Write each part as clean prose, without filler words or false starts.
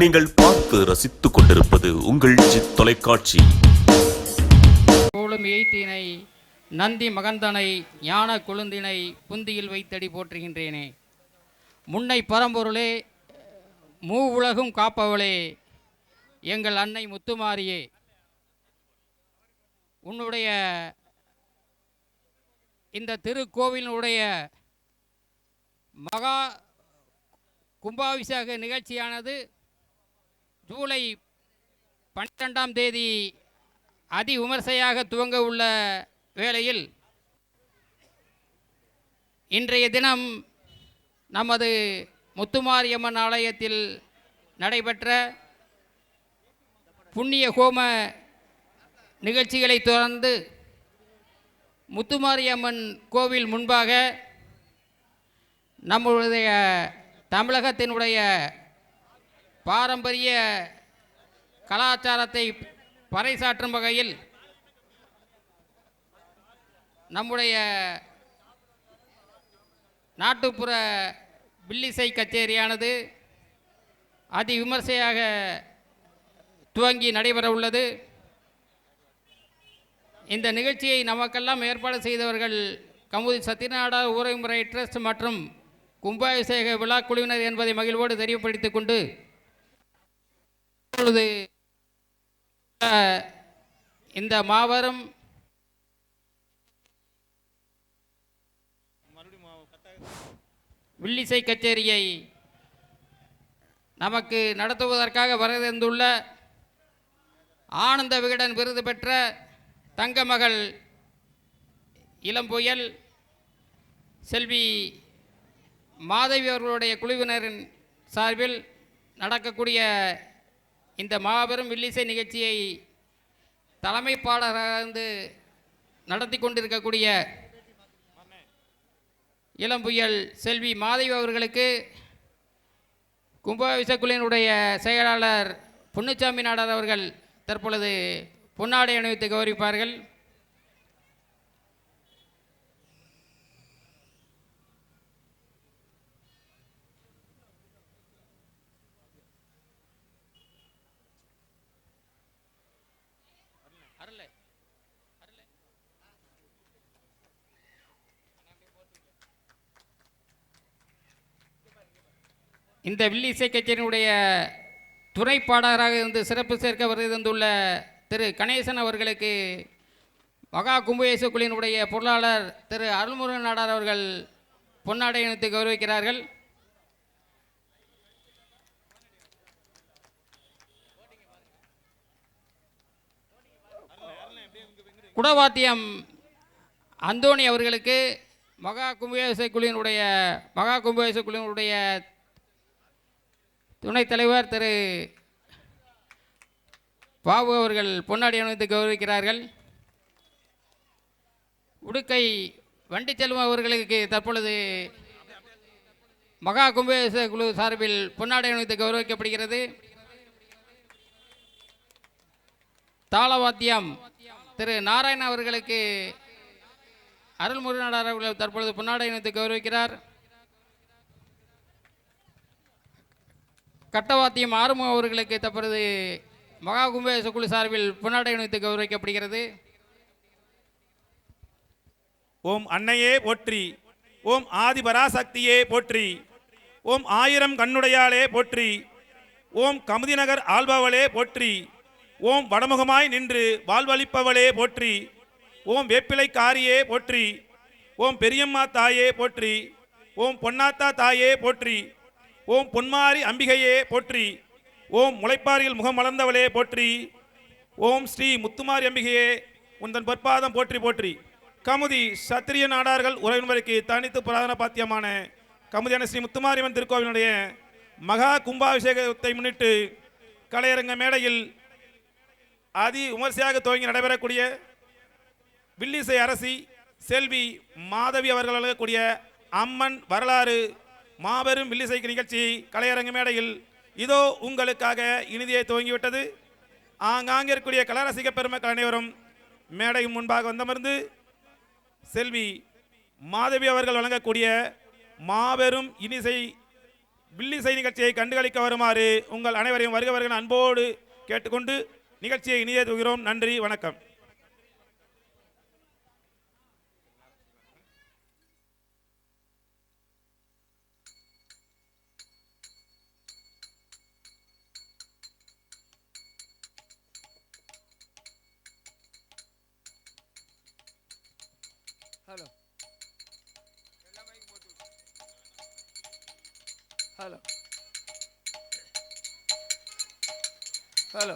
நீங்கள் பார்த்து ரசித்துக் கொண்டிருப்பது உங்கள் ஜித் தொலைக்காட்சி. கோலும் எய்த்தினை நந்தி மகந்தனை ஞான கொழுந்தினை புந்தியில் வைத்தடி போற்றுகின்றேனே. முன்னை பரம்பொருளே, மூ உலகும் காப்பவளே, எங்கள் அன்னை முத்துமாரியே, உன்னுடைய இந்த திருக்கோவிலுடைய மகா கும்பாபிஷேக நிகழ்ச்சியானது ஜூலை 12ஆம் தேதி அதி விமர்சையாக துவங்க உள்ள வேளையில் இன்றைய தினம் நமது முத்துமாரியம்மன் ஆலயத்தில் நடைபெற்ற புண்ணிய ஹோம நிகழ்ச்சிகளை தொடர்ந்து முத்துமாரியம்மன் கோவில் முன்பாக நம்முடைய தமிழகத்தினுடைய பாரம்பரிய கலாச்சாரத்தை பறைசாற்றும் வகையில் நம்முடைய நாட்டுப்புற வில்லிசை கச்சேரியானது அதி விமர்சையாக துவங்கி நடைபெற உள்ளது. இந்த நிகழ்ச்சியை நமக்கெல்லாம் ஏற்பாடு செய்தவர்கள் கமுதி சத்யநாராயண ஊரகமுறை ட்ரஸ்ட் மற்றும் கும்பாபிஷேக விழா குழுவினர் என்பதை மகிழ்வோடு தெரியப்படுத்திக் கொண்டு இப்பொழுது இந்த மாபெரும் வில்லிசை கச்சேரியை நமக்கு நடத்துவதற்காக வரவேந்துள்ள ஆனந்த விகடன் விருது பெற்ற தங்கமகள் இளம்புயல் செல்வி மாதவி அவர்களுடைய குழுவினரின் சார்பில் நடக்கக்கூடிய இந்த மாபெரும் வில்லிசை நிகழ்ச்சியை தலைமை பாடகராக இருந்து நடத்தி கொண்டிருக்கக்கூடிய இளம்புயல் செல்வி மாதவி அவர்களுக்கு கும்பாபிஷேக குழுவினுடைய செயலாளர் பொன்னுச்சாமி நாடார் அவர்கள் தற்பொழுது பொன்னாடை அணிவித்து கௌரவிப்பார்கள். இந்த வில்லிசை கச்சேரியினுடைய துணை பாடகராக இருந்து சிறப்பு சேர்க்க வருந்துள்ள திரு கணேசன் அவர்களுக்கு மகா கும்பாபிஷேக குழுவினுடைய பொருளாளர் திரு அருள்முருகன் நாடார் அவர்கள் பொன்னாடை அணிவித்து கௌரவிக்கிறார்கள். குடவாத்தியம் அந்தோணி அவர்களுக்கு மகா கும்பாபிஷேக குழுவினுடைய துணைத் தலைவர் திரு பாபு அவர்கள் பொன்னாடி அணிவித்து கௌரவிக்கிறார்கள். உடுக்கை வண்டிச்செல்வம் அவர்களுக்கு தற்பொழுது மகா கும்பாபிஷேக குழு சார்பில் பொன்னாடை அணிவித்து கௌரவிக்கப்படுகிறது. தாளவாத்தியம் திரு நாராயணன் அவர்களுக்கு அருள்முருகன் அவர்கள் தற்பொழுது பொன்னாடை அணிவித்து கௌரவிக்கிறார். கட்டவாத்தியம் ஆறுமுகம் அவர்களுக்கு தற்பொழுது மகா கும்பாபிஷேக குழு சார்பில் பொன்னாடை அணிவித்து கௌரவிக்கப்படுகிறது. ஓம் அன்னையே போற்றி, ஓம் ஆதிபராசக்தியே போற்றி, ஓம் ஆயிரம் கண்ணுடையாளே போற்றி, ஓம் கமுதிநகர் ஆள்பவளே போற்றி, ஓம் வடமுகமாய் நின்று வாழ்வளிப்பவளே போற்றி, ஓம் வேப்பிலைக்காரியே போற்றி, ஓம் பெரியம்மா தாயே போற்றி, ஓம் பொன்னாத்தா தாயே போற்றி, ஓம் பொன்மாரி அம்பிகையே போற்றி, ஓம் முளைப்பாரியில் முகம் மலர்ந்தவளே போற்றி, ஓம் ஸ்ரீ முத்துமாரி அம்பிகையே உந்தன் பொற்பாதம் போற்றி போற்றி. கமுதி சத்திரிய நாடார்கள் உறவினருக்கு தனித்து புராதன பாத்தியமான கமுதியான ஸ்ரீ முத்துமாரியம்மன் திருக்கோவிலுடைய மகா கும்பாபிஷேகத்தை முன்னிட்டு கலையரங்க மேடையில் அதி விமர்சையாக துவங்கி நடைபெறக்கூடிய வில்லிசை அரசி செல்வி மாதவி அவர்கள் வழங்கக்கூடிய அம்மன் வரலாறு மாபெரும் வில்லிசை நிகழ்ச்சி கலையரங்க மேடையில் இதோ உங்களுக்காக இனிதியை துவங்கிவிட்டது. ஆங்காங்கே இருக்கக்கூடிய கலரசிக பெருமக்கள் அனைவரும் மேடை முன்பாக வந்தமர்ந்து செல்வி மாதவி அவர்கள் வழங்கக்கூடிய மாபெரும் இனிசை வில்லிசை நிகழ்ச்சியை கண்டுகளிக்க வருமாறு உங்கள் அனைவரையும் வருக வருக அன்போடு கேட்டுக்கொண்டு நிகழ்ச்சியை இனிதே துகிறோம். நன்றி, வணக்கம். ஹலோ ஹலோ ஹலோ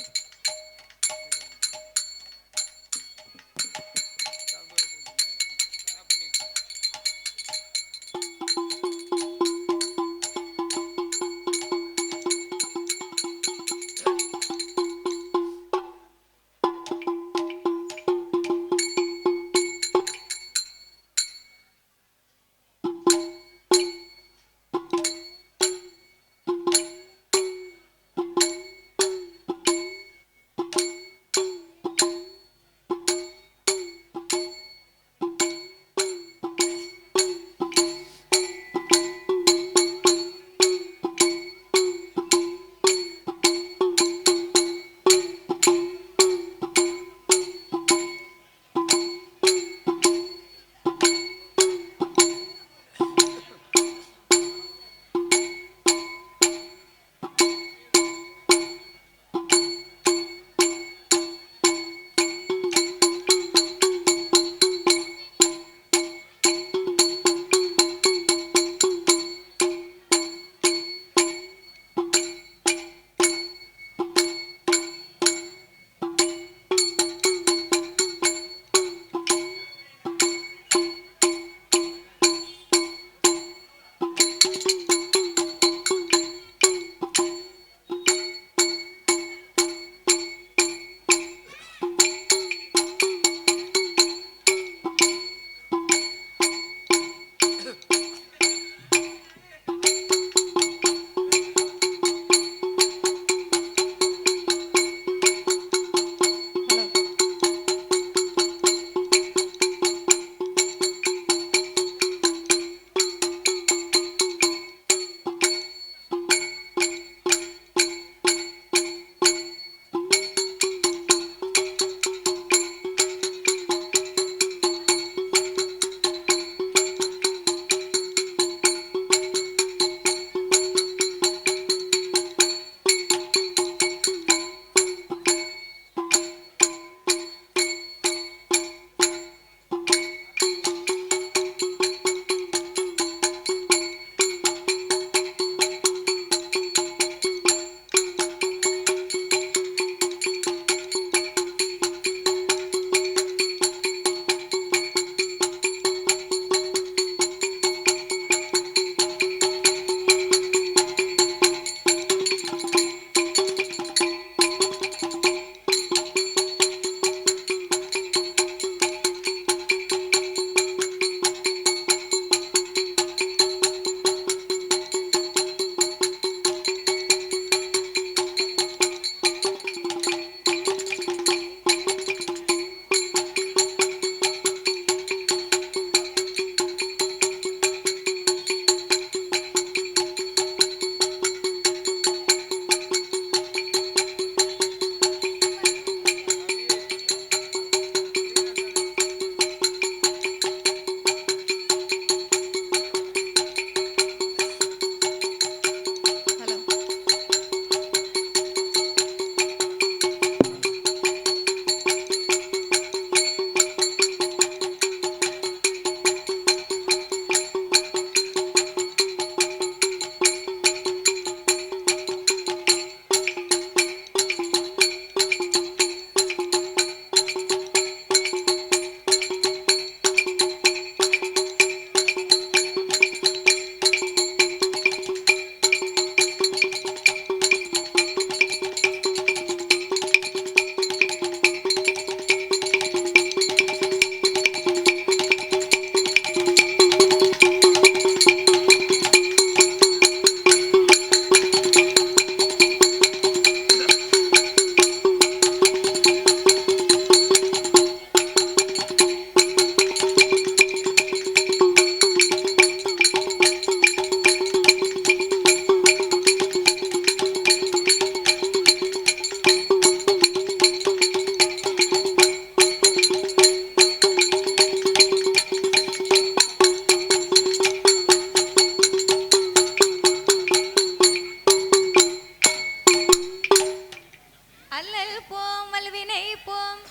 போம்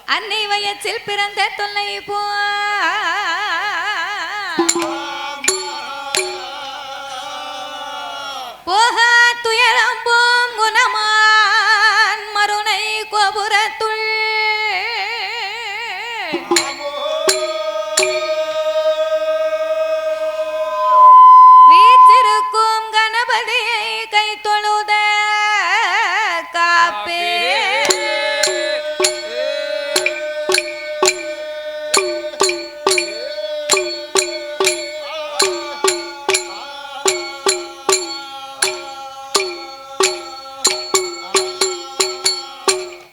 அன்னை வயத்தில் பிறந்த தொல்லை போ போக துயரம் போம் குணமான் மருணை கோபுரத்துள் வீற்றிருக்கும் கணபதியை கை தொழுத காப்பே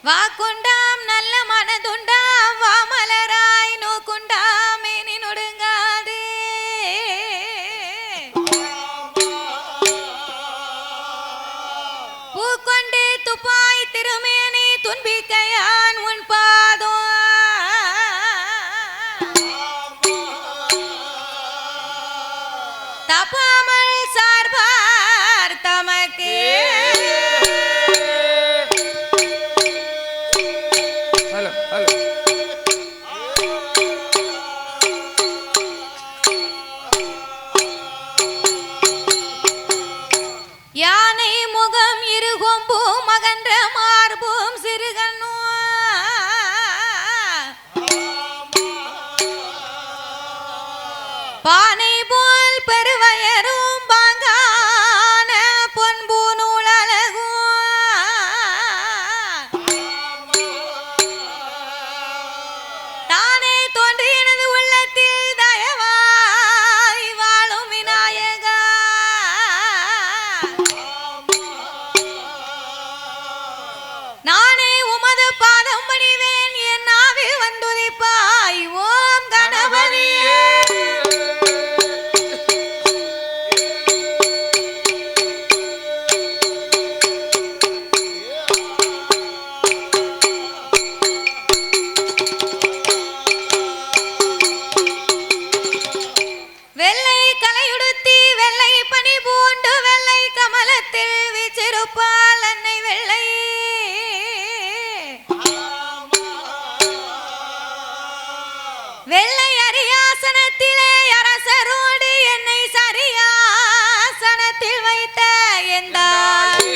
வாக்குண்டாம் நல்ல மனதுண்டாம் வாமலராய் நோக்குண்டாம் மேனி நொடுங்காதே பூக்கொண்டு துப்பாய் திருமேனி துன்பிக்கையான் உன் பாதோ தப்பாமல் சார்பார் தமக்கு ஹலோ ஹலோ யானை முகம் இருகொம்பும் மகன்ற மார்பும் சிறுகண்ணு பானை போல் பெருவயரும் பாங்கான பொன்பு நூலழகும் தானே தோன்றி எனது உள்ளத்தில் தயவாய் வாழும் விநாயகா நானே உமது பாதம் பணிவேன் என் நாவில் வந்துதிப்பாய் ஓம் கணபதியே வெள்ளை கலையுடுத்தி வெள்ளை பனி பூண்டு வெள்ளை கமலத்தில் வீச்சிருப்பால் அன்னை வெள்ளை வெள்ளை அரியாசனத்திலே அரசரோடு என்னை சரியாசனத்தில் வைத்த எந்தாய்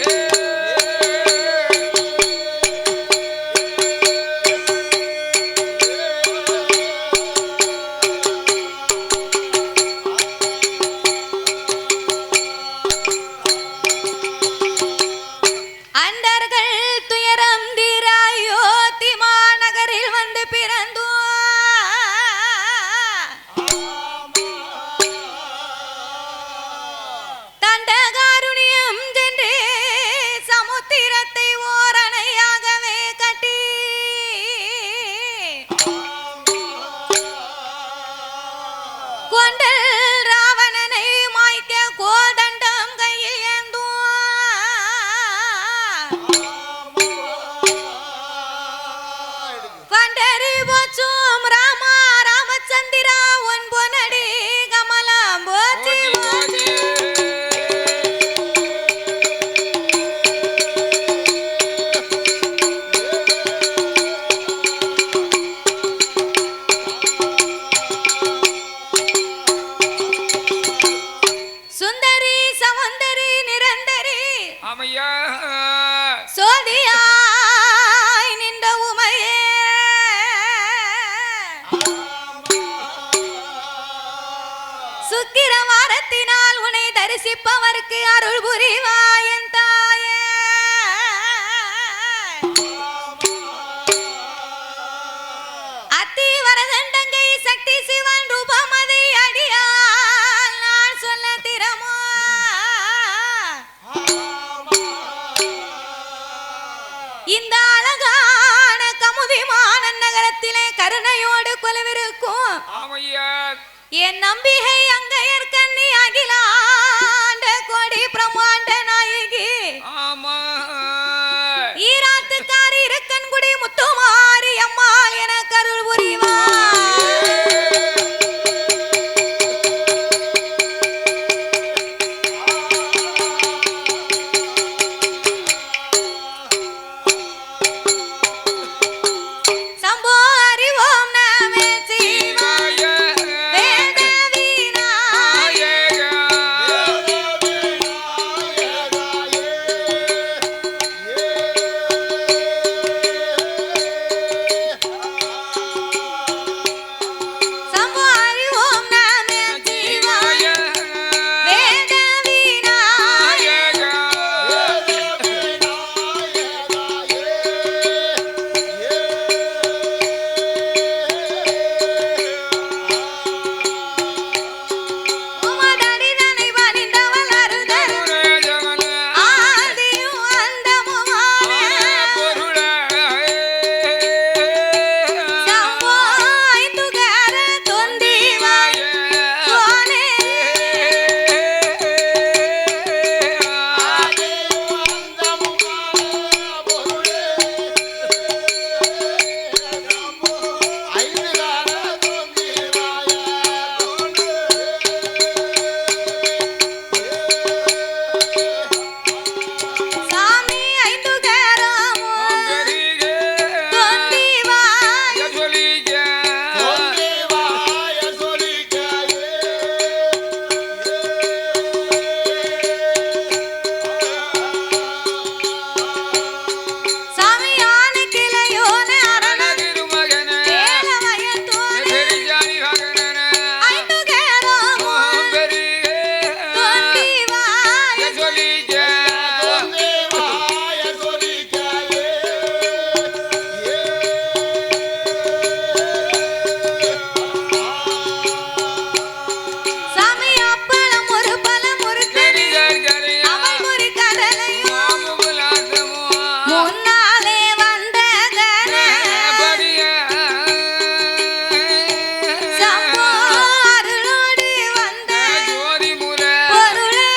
அண்டர்கள் துயரம் தீராயோ திமாநகரில் வந்து பிறந்தோ தண்டகாருண்யம் சென்று சமுத்திரத்தை ஓரணையாகவே கட்டி கொண்டல் ராவணனை மாய்க்க கோதண்டம் கையில் ஏந்தும் பண்டரி போச்சும் ராமா ராமச்சந்திரா உன் பொன்னடி கமலம் போச்சு சுந்தரி சமுந்தரி நிரந்தரி ஆமையா சோதியாய் நின்ற உமையே சுக்கிரவாரத்தினால் உன்னை தரிசிப்பவர்க்கு அருள் புரிவாயன் தாயே அத்தி வரதண்டங்கை சக்தி சிவன் ரூபமதை அடியால் நான் சொல்ல திறமோ இந்த அழகான கமுதிமான நகரத்திலே கருணையோடு கொலுவிருக்கும் ஆமையா என் நம்பிகை அங்கையர் கண்ணி அகிலாண்ட கோடி பிரம்மாண்ட நாயகி ஆமா ஈராத்துக்காரி இருக்கன்குடி முத்துமாரி அம்மாள் என கருள் புரிவா சாமி அப்பளம் ஒரு பழம் ஒரு கனி அவள் ஒரு கடலையும் முன்னாலே வந்ததன சம்போ அருளோடு வந்த பொருளே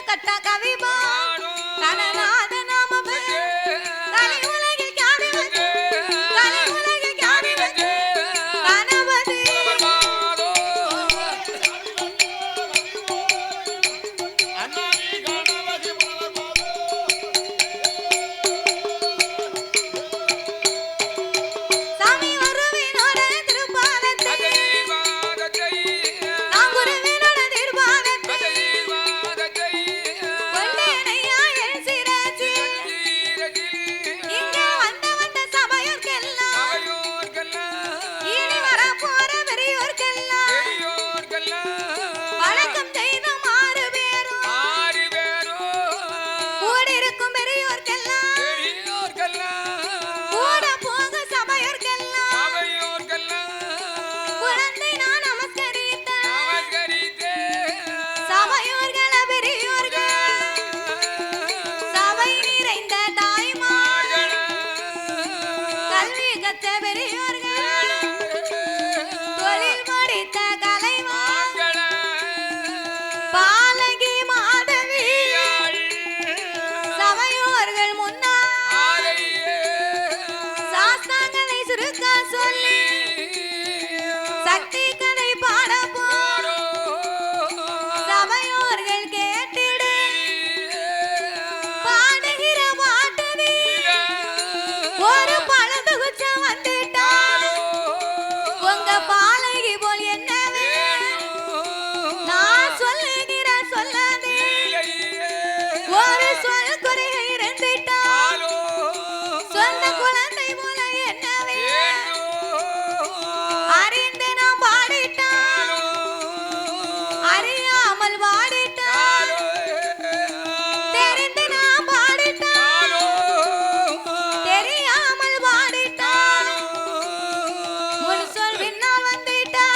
கட்ட கவிபா கணநாத நாம கலை உலகில் ஞானி வந்து கலை உலகில் ஞானி வந்து கணபதி சாமி வருவினோட திருப்பாதத்தை நான் குருவினோட திருப்பாதத்தை கொண்டேனையா என் சிரசில் இங்க வந்த சபையோர்க்கெல்லாம் இனி வரப்போற பெரியோர்க்கெல்லாம் வணக்கம் செய்த மாறு பேரும் கூடியிருக்கும் பெரியோர்க்கெல்லாம் கூட போக சபையோர்க்கெல்லாம் குழந்தை நான் நமஸ்கரித்த சபையோர்கள பெரியோர்கள் சபை நிறைந்த தாய்மார்கள் கல்வி கற்ற பெரியோர்கள் தொழில் முடித்த கலைவான் பாலகி மாதவி சபையோர்கள் முன்னால் சாஸ்தாங்கதை சுருக்க சொல்லி சக்தி கதை பாடப்போ சபையோர்கள் கேட்டிடு பாடுகிற பாட்டவி ஒரு பழந்து குச்சம் வந்துட்டா உங்க பாலகி போல் என்னவே நான் சொல்லுகிற சொல்லாதே ஒரு சொல் குறைக இருந்துட்டா சொந்த குழந்தை போல என்னவே அறிந்து நான் பாடிட்டா அறியாமல் பாடிட்டா தெரிந்து நான் பாடிட்டா தெரியாமல் பாடிட்டா முன் சொல் பின்னால் வந்துட்டா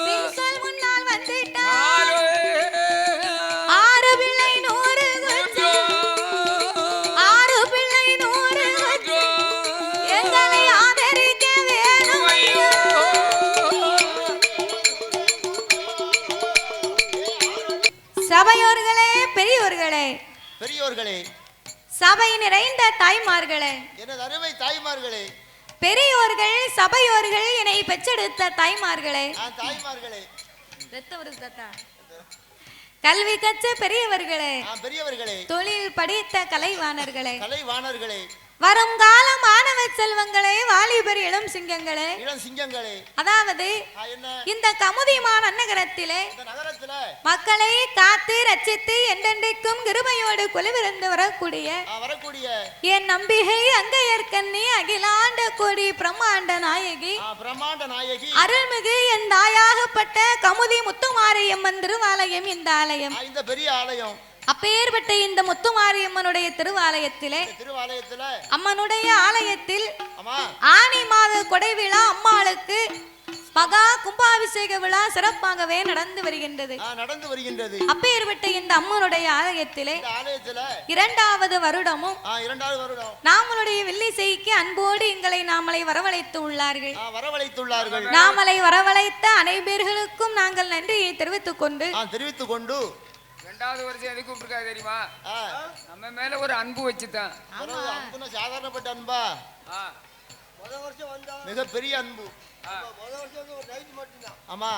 பின் சொல் முன்னால் வந்துட்டா ஆறு பிள்ளை 100 குச்சி ஆறு பிள்ளை 100 குச்சி எங்களை ஆதரிக்க வேணும் ஐயா. சபையோர்களே பெரியோர்களே பெரியோர்களே, சபை நிறைந்த தாய்மார்களே எனது அருமை தாய்மார்களே, பெரியோர்கள் சபையோர்கள் என்னை பெற்றெடுத்த தாய்மார்களே நான் தாய்மார்களே, கல்வி கற்ற பெரியவர்களே நான் பெரியவர்களே, தொழில் படித்த கலைவாணர்களே கலைவாணர்களே, வரும் கால மாணவ செல்வங்களே வாலிபர் இளம் சிங்கங்களே இளம் சிங்கங்களே, அதாவது என்ன இந்த கமுதிமான நகரத்திலே இந்த நகரத்துல மக்களை காத்து ரட்சித்து என்றென்றைக்கும் கிருபையோடு கொலுவிருந்து வரக்கூடிய வரக்கூடிய என் நம்பிகை அங்கையர்கண்ணி அகிலாண்ட கோடி பிரம்மாண்ட நாயகி பிரம்மாண்ட நாயகி அருள்மிகு என் தாயாகப்பட்ட கமுதி முத்துமாரியம்மன் திருவாலயம் இந்த ஆலயம் இந்த பெரிய ஆலயம் அப்பேற்பட்ட இந்த முத்துமாரியம்மனுடைய திருவாலயத்திலே திருவாலயத்துல அம்மனுடைய ஆலயத்தில் ஆமா ஆனி மாத கொடை விழா அம்மாளுக்கு மகா கும்பாபிஷேக விழா சிறப்பாகவே நடந்து வருகின்றது நடந்து வருகின்றது. அப்பேற்பட்ட இந்த அம்மனுடைய ஆலயத்திலே இந்த ஆலயத்துல இரண்டாவது வருடமும் இரண்டாவது வருடம் நாமளுடைய வெள்ளிசைக்கு அன்போடு எங்களை நாமளை வரவழைத்து உள்ளார்கள். வரவழைத்துள்ளார்கள். நாமளை வரவழைத்த அனைவர்களுக்கும் நாங்கள் நன்றியை தெரிவித்துக் கொண்டு ரெண்டாவது வருஷம் எதுக்கு கூப்பிட்டுருக்காரு தெரியுமா? நம்ம மேல ஒரு அன்பு வச்சுதான். அன்புனா சாதாரணப்பட்ட அன்பா? மிக பெரிய அன்பு. ஆமா.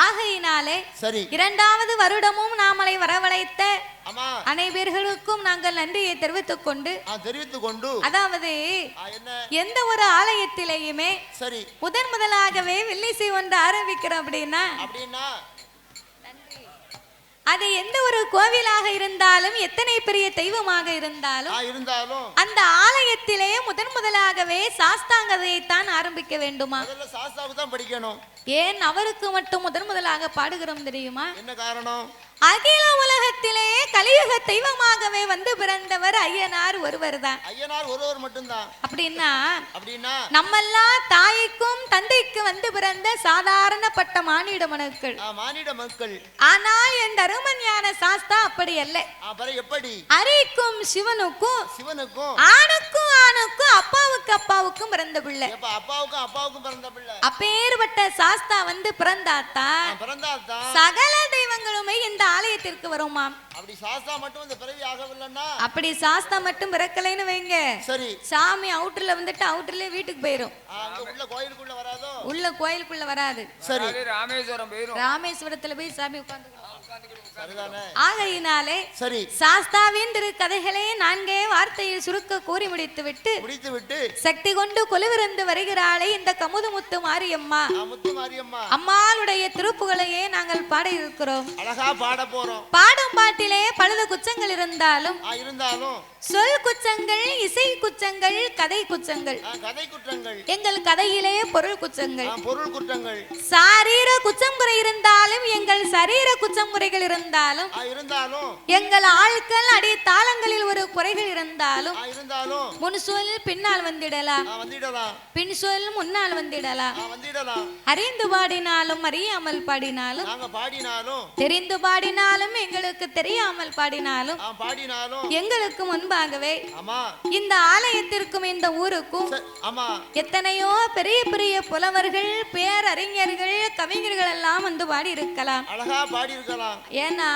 ஆகையினாலே சரி இரண்டாவது வருடமும் நாமளை வரவழைத்த ஆமா அனைவர்களுக்கும் நாங்கள் நன்றியை தெரிவித்துக் கொண்டு அதாவது எந்த ஒரு ஆலயத்திலேயுமே சரி முதலாகவே வெள்ளிசை ஒன்று ஆரம்பிக்கிறோம் அப்படின்னா அது எந்த ஒரு கோவிலாக இருந்தாலும் எத்தனை பெரிய தெய்வமாக இருந்தாலும் அந்த ஆலயத்திலே முதலாகவே சாஸ்தாங்கதையை தான் ஆரம்பிக்க வேண்டுமா? சாஸ்தாவை தான் படிக்கணும். ஏன் அவருக்கு மட்டும் முதலாக பாடுகிறோம் தெரியுமா? என்ன காரணம்? அகில உலகத்திலே கலியுக தெய்வமாகவே வந்து பிறந்தவர் ஐயனார் ஒருவர் தான். ஐயனார் ஒருவர் மட்டும்தான். அப்படின்னா நம்மெல்லாம் தாய்க்கும் தந்தைக்கு வந்து பிறந்த சாதாரணப்பட்ட மானிட மக்கள். ஆனால் என் தருமஞான சாஸ்தா அப்படி அல்ல. எப்படி? அரிக்கும் சிவனுக்கும் ஆணுக்கும் அப்பாவுக்கும் பிறந்த பிள்ளை. அப்பாவுக்கும் பிறந்த பிள்ளை. அப்பேற்பட்ட சாஸ்தா வந்து பிறந்தாத்தா சகல தெய்வ தெய்வங்களுமே இந்த ஆலயத்திற்கு வருமாம். அப்படி சாஸ்தா மட்டும் இந்த பிறவி ஆகவில்லைன்னா, அப்படி சாஸ்தா மட்டும் பிறக்கலைன்னு வைங்க, சரி, சாமி அவுட்டர்ல வந்துட்டு அவுட்டர்லயே வீட்டுக்கு போயிரும். அங்க உள்ள கோயிலுக்குள்ள வராதோ? உள்ள கோயிலுக்குள்ள வராது. சரி, ராமேஸ்வரம் போயிரும். ராமேஸ்வரத்துல போய் சாமி உட்கார்ந்து. சரிதானே? ஆகையினாலே சரி, சாஸ்தாவின் திருக்கதைகளை 4 வார்த்தையில் சுருக்க கூறி முடித்து விட்டு சக்தி கொண்டு கொலுவிருந்து வருகிறாளே இந்த கமுதுமுத்து மாரியம்மா, முத்து மாரியம்மா அம்மாளுடைய திருப்புகளையே நாங்கள் பாட இருக்கிறோம். அழகா பாட போறோம். பாடும் பாட்டிலே பழுது குச்சங்கள் இருந்தாலும் சொல் குச்சங்கள், இசை குச்சங்கள், கதை குச்சங்கள், கதை குற்றங்கள், எங்கள் கதையிலே பொருள் குச்சங்கள், பொருள் குற்றங்கள், சாரீர குச்சம் குறை இருந்தாலும் எங்கள் சரீர குச்சம் குறைகள் இருந்தாலும் எங்கள் ஆட்கள் அடி தாளங்களில் ஒரு குறைகள் இருந்தாலும் முன் சொல் பின்னால் வந்திடலாம், பின் சொல் முன்னால் வந்திடலாம். அறிந்து பாடினாலும் அறியாமல் பாடினாலும் தெரிந்து பாடினாலும் எங்களுக்கு தெரியாமல் பாடினாலும் எங்களுக்கு முன்பாகவே இந்த ஆலயத்திற்கும் இந்த ஊருக்கும் எத்தனையோ பெரிய பெரிய புலவர்கள், பேரறிஞர்கள், கவிஞர்கள் எல்லாம் வந்து பாடி இருக்கலாம். அழகா பாடி இருக்கலாம். ஏன்னா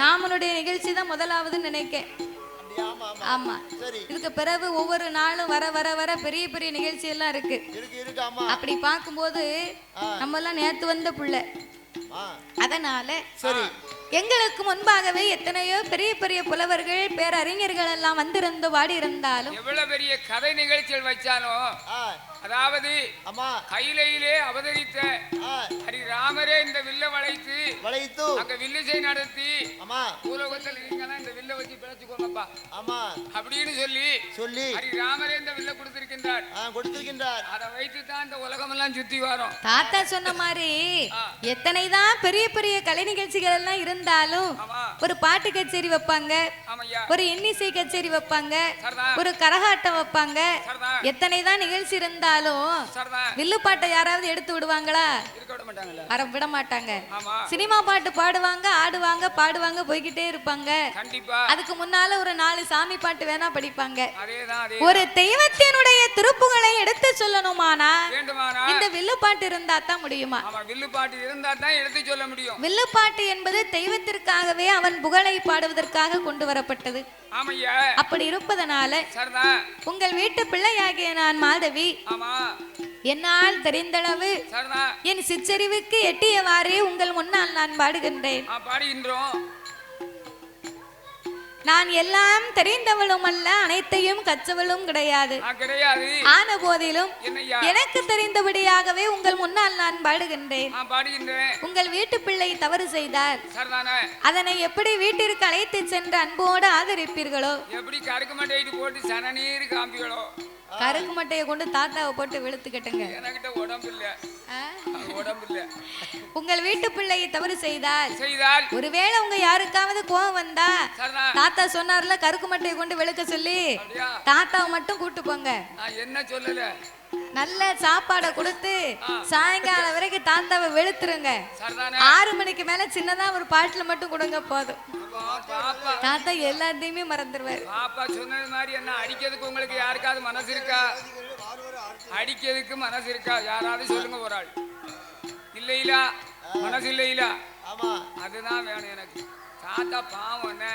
நாமளுடைய நிகழ்ச்சி தான் முதலாவது நினைக்க. ஆமா, இதுக்கு பிறகு ஒவ்வொரு நாளும் வர வர வர பெரிய பெரிய நிகழ்ச்சி எல்லாம் இருக்கு. அப்படி பார்க்கும்போது நம்ம எல்லாம் நேத்து வந்த புள்ள, அதனால எங்களுக்கு முன்பாகவே எத்தனையோ பெரிய பெரிய புலவர்கள், பேரறிஞர்கள் எல்லாம் வந்திருந்து பாடி இருந்தாலும் எவ்வளவு பெரிய கதை நிகழ்ச்சிகள் வச்சாலும், அதாவது கையிலே அவதரித்த ஹரிராமரே இந்த வில்ல வளைத்து அங்க வில்லிசை நடத்தி பூலோகத்தில் நீங்கலாம் இந்த வில்ல வச்சு பிழைச்சுக்கோங்கப்பா அப்படின்னு சொல்லி ஹரிராமரே இந்த வில்ல கொடுத்திருக்கின்றார். அதை வைத்து தான் இந்த உலகம் எல்லாம் சுத்தி வரும். தாத்தா சொன்ன மாதிரி எத்தனைதான் பெரிய பெரிய கலை நிகழ்ச்சிகள் எல்லாம் இருந்தாலும் ஒரு பாட்டு கச்சேரி வைப்பாங்க, ஒரு இன்னிசை கச்சேரி வைப்பாங்க, ஒரு கரகாட்டம் வைப்பாங்க. எத்தனைதான் நிகழ்ச்சி இருந்தாலும் வில்லு பாட்டை யாராவது எடுத்து விடுவாங்களா? விட மாட்டாங்க. சினிமா பாட்டு பாடுவாங்க, ஆடுவாங்க, பாடுவாங்க, போய்கிட்டே இருப்பாங்க. அதுக்கு முன்னால ஒரு 4 சாமி பாட்டு வேணா படிப்பாங்க. ஒரு தெய்வத்தினுடைய திருப்புகளை எடுத்து சொல்லணுமானா இந்த வில்லு பாட்டு இருந்தா தான் முடியுமா? வில்லு பாட்டு இருந்தா தான் எடுத்து சொல்ல முடியும். வில்லு பாட்டு என்பது தெய்வத்திற்காகவே அவன் புகழை பாடுவதற்காக கொண்டு வரப்பட்டது. அப்படி இருப்பதனால உங்கள் வீட்டு பிள்ளையாகிய நான் மாதவி என்னால் தெரிந்தளவு என் சிற்றறிவுக்கு எட்டியவாறே உங்கள் முன்னால் நான் பாடுகின்றேன். நான் எல்லாம் தெரிந்தவளும் அல்ல, அனைத்தையும் கற்றவளும் கிடையாது. ஆன போதிலும் எனக்கு தெரிந்தபடியாகவே உங்கள் முன்னால் நான் பாடுகின்றேன். உங்கள் வீட்டு பிள்ளை தவறு செய்தார், அதனை எப்படி வீட்டிற்கு அழைத்து சென்று அன்போடு ஆதரிப்பீர்களோ, எப்படி கருக்கு மட்டையை போட்டு சனநீர் காம்பிகளோ, கருக்கு மட்டையை கொண்டு தாத்தாவை போட்டு வெளுத்துக்கட்டுங்க. உங்கள் வீட்டு பிள்ளை தவறு செய்தால் ஒருவேளை உங்க யாருக்காவது கோபம் வந்தா தாத்தா சொன்னார்ல கருக்கு மட்டையை கொண்டு வெளுக்க சொல்லி தாத்தாவை மட்டும் கூட்டு போங்க. என்ன சொல்லல, நல்ல சாப்பாடை கொடுத்து சாயங்காலம் வரைக்கும் தாத்தாவை வெளுத்துருங்க. 6 மணிக்கு மேல சின்னதா ஒரு பாட்டில் மட்டும் கொடுங்க போதும். தாத்தா எல்லாத்தையுமே மறந்துடுவாரு. பாப்பா சொன்னது மாதிரி என்ன அடிக்கிறதுக்கு உங்களுக்கு யாருக்காவது மனசு இருக்கா? அடிக்கிறதுக்கு மனசு இருக்கா? யாராவது சொல்லுங்க ஒரு ஆள். இல்லையிலா மனசு இல்லையிலா, அதுதான் வேணும் எனக்கு. தாத்தா பாவம் என்ன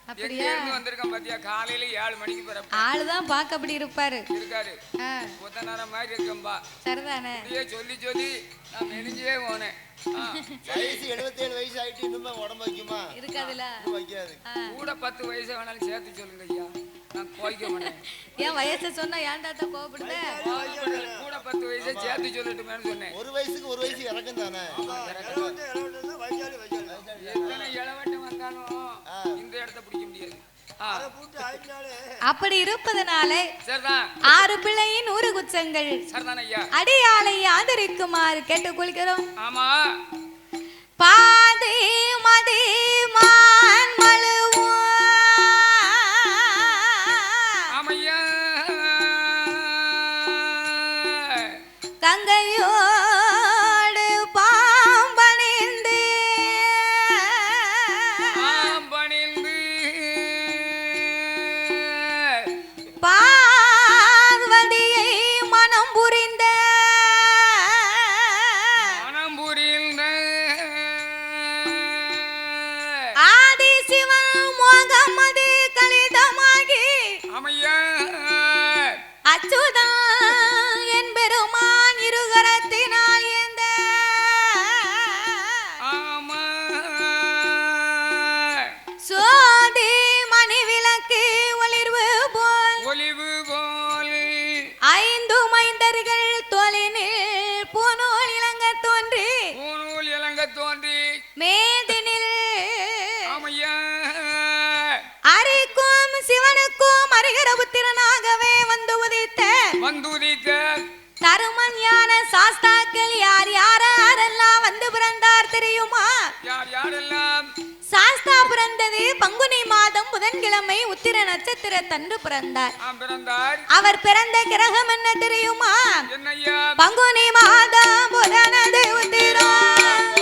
வந்திருக்கேன் பாத்தியா, காலையில 7 மணிக்கு பிறகு ஆளுதான் பாக்க அப்படி இருப்பாரு கொத்த நேரம் மாதிரி இருக்கம்பா. சரிதானே? சொல்லி நான் மெலிஞ்சே போனேன். 77 வயசு ஆயிட்டு இன்னுமே உடம்பு வைக்குமா? இருக்காதுல, கூட 10 வயசு வேணாலும் சேர்த்து சொல்லுங்க ஐயா, நான் கோய்க்க மாட்டேன். ஏன் வயசு சொன்னா ஏன் தாத்தா கோவப்படுத? கூட 10 வயசு சேர்த்து சொல்லட்டுமேனு சொன்னேன். ஒரு வயசுக்கு ஒரு வயசு இறக்கம் தானே. எத்தனை இளவட்டம் வந்தாலும் இந்த இடத்த பிடிக்க முடியாது. அப்படி இருப்பதனாலே 6 பிள்ளையின் 100 குச்சங்கள் அடியாளை ஆதரிக்குமாறு கேட்டுக்கொள்கிறோம். ஆமா, பாதி மதி மான் மழுவோ கங்கையோடு பாம்பணிந்து பார்வதியை மனம் புரிந்த வந்துதித்த தருமஞான சாஸ்தாக்கள் யார் யாரெல்லாம் வந்து பிறந்தார் தெரியுமா? யார் யாரெல்லாம்? சாஸ்தா பிறந்தது பங்குனி மாதம் புதன்கிழமை உத்திர நட்சத்திர தன்று பிறந்தார். பிறந்தார். அவர் பிறந்த கிரகம் என்ன தெரியுமா? என்னையா? பங்குனி மாதம் புதனது உத்திரம்.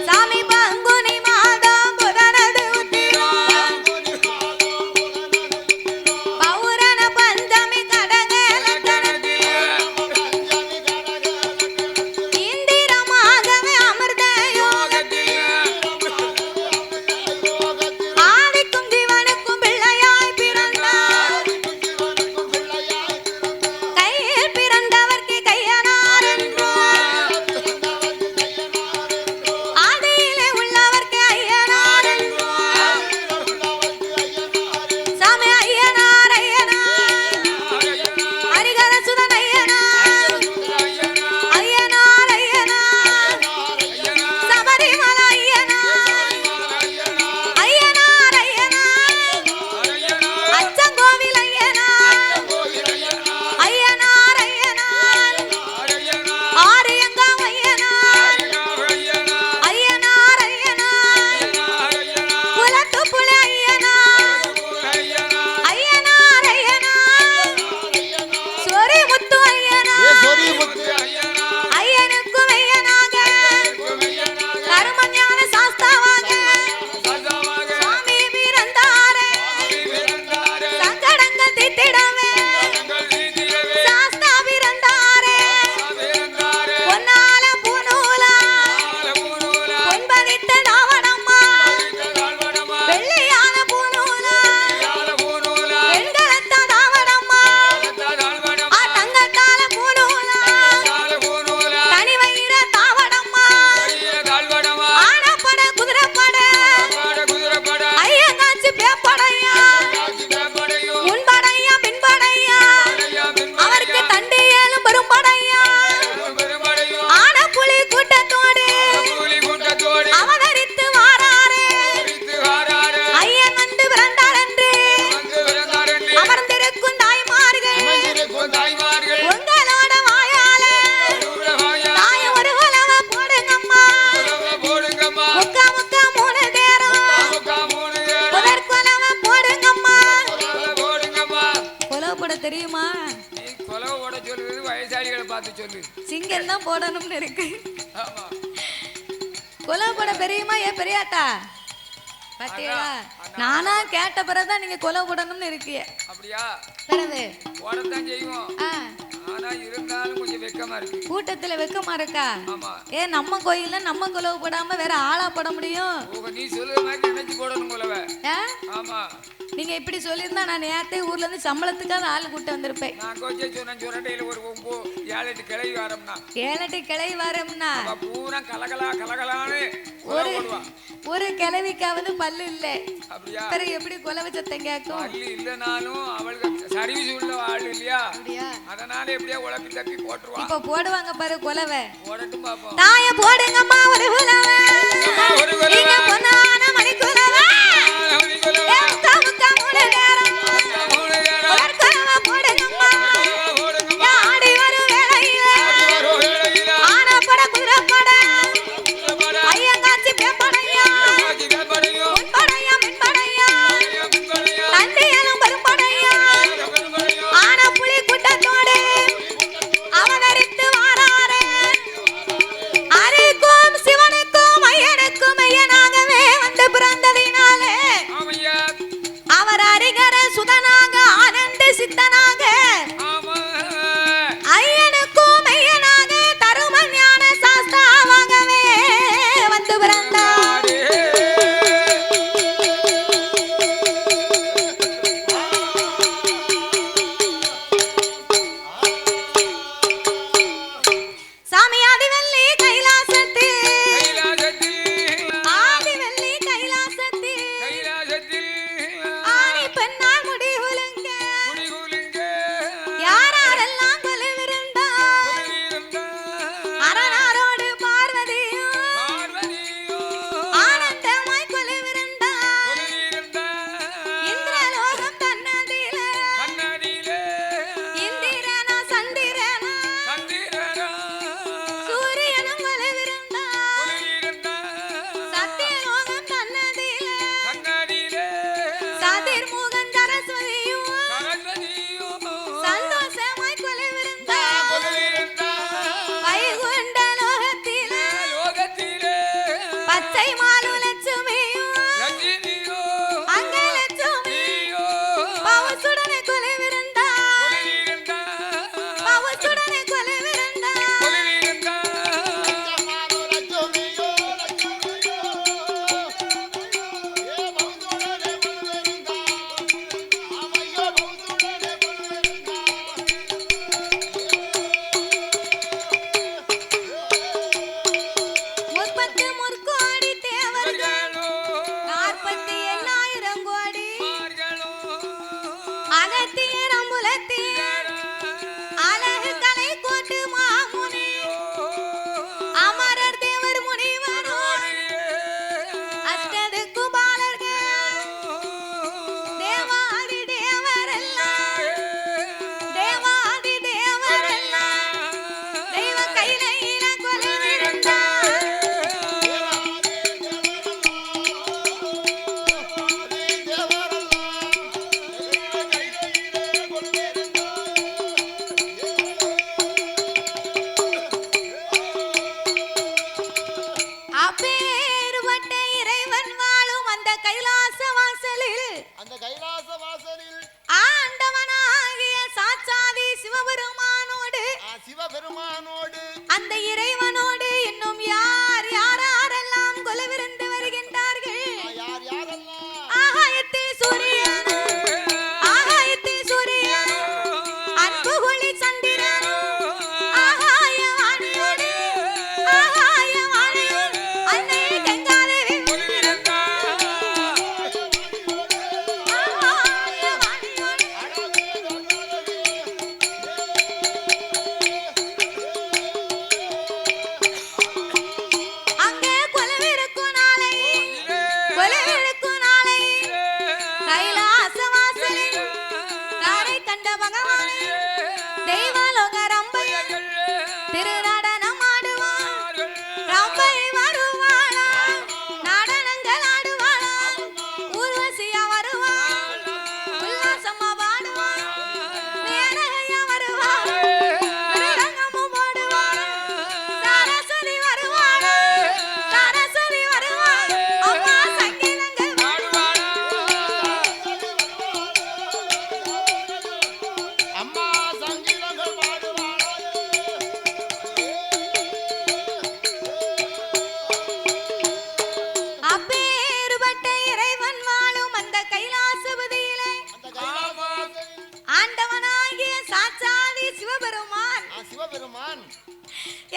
சாமி பங்குனி மாதம் புதனது உத்திரம். பௌரண பஞ்சமி கடக இந்திரமாகவே அமிர்த ஆதிக்கும் ஜீவனுக்கும் பிள்ளையாய் பிறந்தார். கையில் பிறந்தவர்க்கு கையனார் என்றார். ஆதியிலே உள்ளவர்க்கு ஐயனார் என்றார். சாமி ஐயனார் ஐயனார் ஹரிகர சுதன் ஐயனார் ஐயனார் ஐயனார் சபரிமலை ஐயனார் ஐயனார் ஐயனார் அச்சங்கோவில் ஐயனார் ஐயனார் ஐயனார் ஆரியங்கம் ஐயனார் ஐயனார் ஐயனார் குலத்துப்புல ஐயனார் ஐயனார் ஐயனார் சொரிமுத்து ஐயனார் ஐயனுக்கும் ஐயனாக கருமஞான சாஸ்தாவாக சாமி பிறந்தாரே சங்கடங்கள் தீர்த்திடவே சாஸ்தா பிறந்தாரே பொன்னால பூநூலா பொன்பதித்த தாவணம்மா வெள்ளையான பூநூலா வெண்கலத்த தாவணம்மா தங்கத்தால பூநூலா தனி வயிற தாவணம்மா ஆனப்பட குதிரைப்பட ஐயங்காச்சி பேப்படையா முன்படையா பின்படையா அவருக்கு தண்டி ஏழும் பெரும்படையா ஆன புலி கூட்டத்தோடு அவதரித்து வாராரே ஐயன் வந்து பிறந்தார் என்று அமர்ந்திருக்கும் தாய்மார்கள் உங்களோட வாயால தாய ஒரு குலவ போடுங்கம்மா முக்கா முக்கா மூணு தேரம் முதற் குலவ போடுங்கம்மா குலவ போட தெரியுமா? நீ கொலவை ஓட சொல்லுது வயசாளிகளை பார்த்து சொல்லு. சிங்கம் தான் போடணும்னு இருக்கு. ஆமா. குலவ போட பெரியுமா? ஏன் பெரியாத்தா பாத்தீங்களா? நானா கேட்ட பிறகுதான் நீங்க குலவ போடணும்னு இருக்கிய. அப்படியா? பிறகு ஓடத்தான் செய்வோம். ஆ, ஆனா இருந்தாலும் கொஞ்சம் வெக்கமா இருக்கு. கூட்டத்துல வெக்கமா இருக்கா? ஆமா. ஏன் நம்ம கோயில்ல நம்ம குலவு போடாம வேற ஆளா போட முடியும்? நீ சொல்லுற மாதிரி நினைச்சு போடணும் கொலவை. ஆ? ஆமா. நீங்க இப்படி சொல்லியிருந்தா நான் நேரத்தை ஊர்ல இருந்து சம்பளத்துக்காக ஆள் கூட்ட வந்திருப்பேன். நான் கோச்சே சொன்னேன் சுரண்டையில ஒரு 7-8 கிளை வாரம்னா 7-8 கிளை வரம்னா பூரா கலகலான்னு ஒரு கிளவிக்காவது பல்லு இல்லை. அப்படியா? பிறகு எப்படி குலவை சத்தம் கேட்கும்? பல்லு இல்லைனாலும் அவளுக்கு சர்வீஸ் உள்ள ஆள் இல்லையா? அப்படியா? அதனால எப்படியா உழப்பி தப்பி போட்டுருவா. இப்ப போடுவாங்க பாரு குலவை. போடட்டும் பாப்போம். தாய போடுங்கம்மா ஒரு குலவை. நீங்க பொன்னான மணி குலவை. முக்கா முக்கா மூணு நேரம் ஒரு குலவை போடுங்கம்மா. ஆடி வரும் வேளையில ஆனப்பட குதிரைப்பட ஐயங்காச்சி பேப்படையா முன்படையா மின்படையா தண்டியலும் பெரும்படையா ஆன புலி கூட்டத்தோடு அவதரித்து வாராரே. அரிக்கும் சிவனுக்கும் ஐயனுக்கும் ஐயனாகவே வந்து பிறந்ததினாலே பெருமானோடு அந்த இறைவனோடு இன்னும் யார் யாரெல்லாம் கொலுவிருந்து வருகின்றார்கள்? யார் யாரெல்லாம்? ஆகாயத்தில் சூரியன், ஆகாயத்தில் சூரியன், அன்பு ஒளி சந்திரன், ஆகாய வாணியோடு, ஆகாய வாணியோடு அன்னை கங்காதேவி வந்திருந்தார். ஆகாய வாணியோடு அங்கே கொலுவிருக்கும் நாளை, கொலுவிருக்கும் நாளை கைலாச வாசலில் தாரை கண்ட பகவானை தெய்வலோக ரம்பையன் திருநடனம் ஆடுவான். ரம்பை வருவாளா, நடனங்கள் ஆடுவாளா, ஊர்வசியா வருவாள், உல்லாசமா பாடுவாள், மேனகையா வருவாள், மிருதங்கமும் போடுவாள், சரஸ்வதி வருவாள், சரஸ்வதி வருவாள், அம்மா சங்கீதங்கள் பாடுவாள். அம்மா சங்கீதங்கள் பாடுவாள். அப்பேறுபட்ட இறைவன் வாழும் அந்த கைலாசபதியிலே அந்த கைலாசத்தில் ஆண்டவனாகிய சாட்சாதி சிவபெருமான் சிவபெருமான்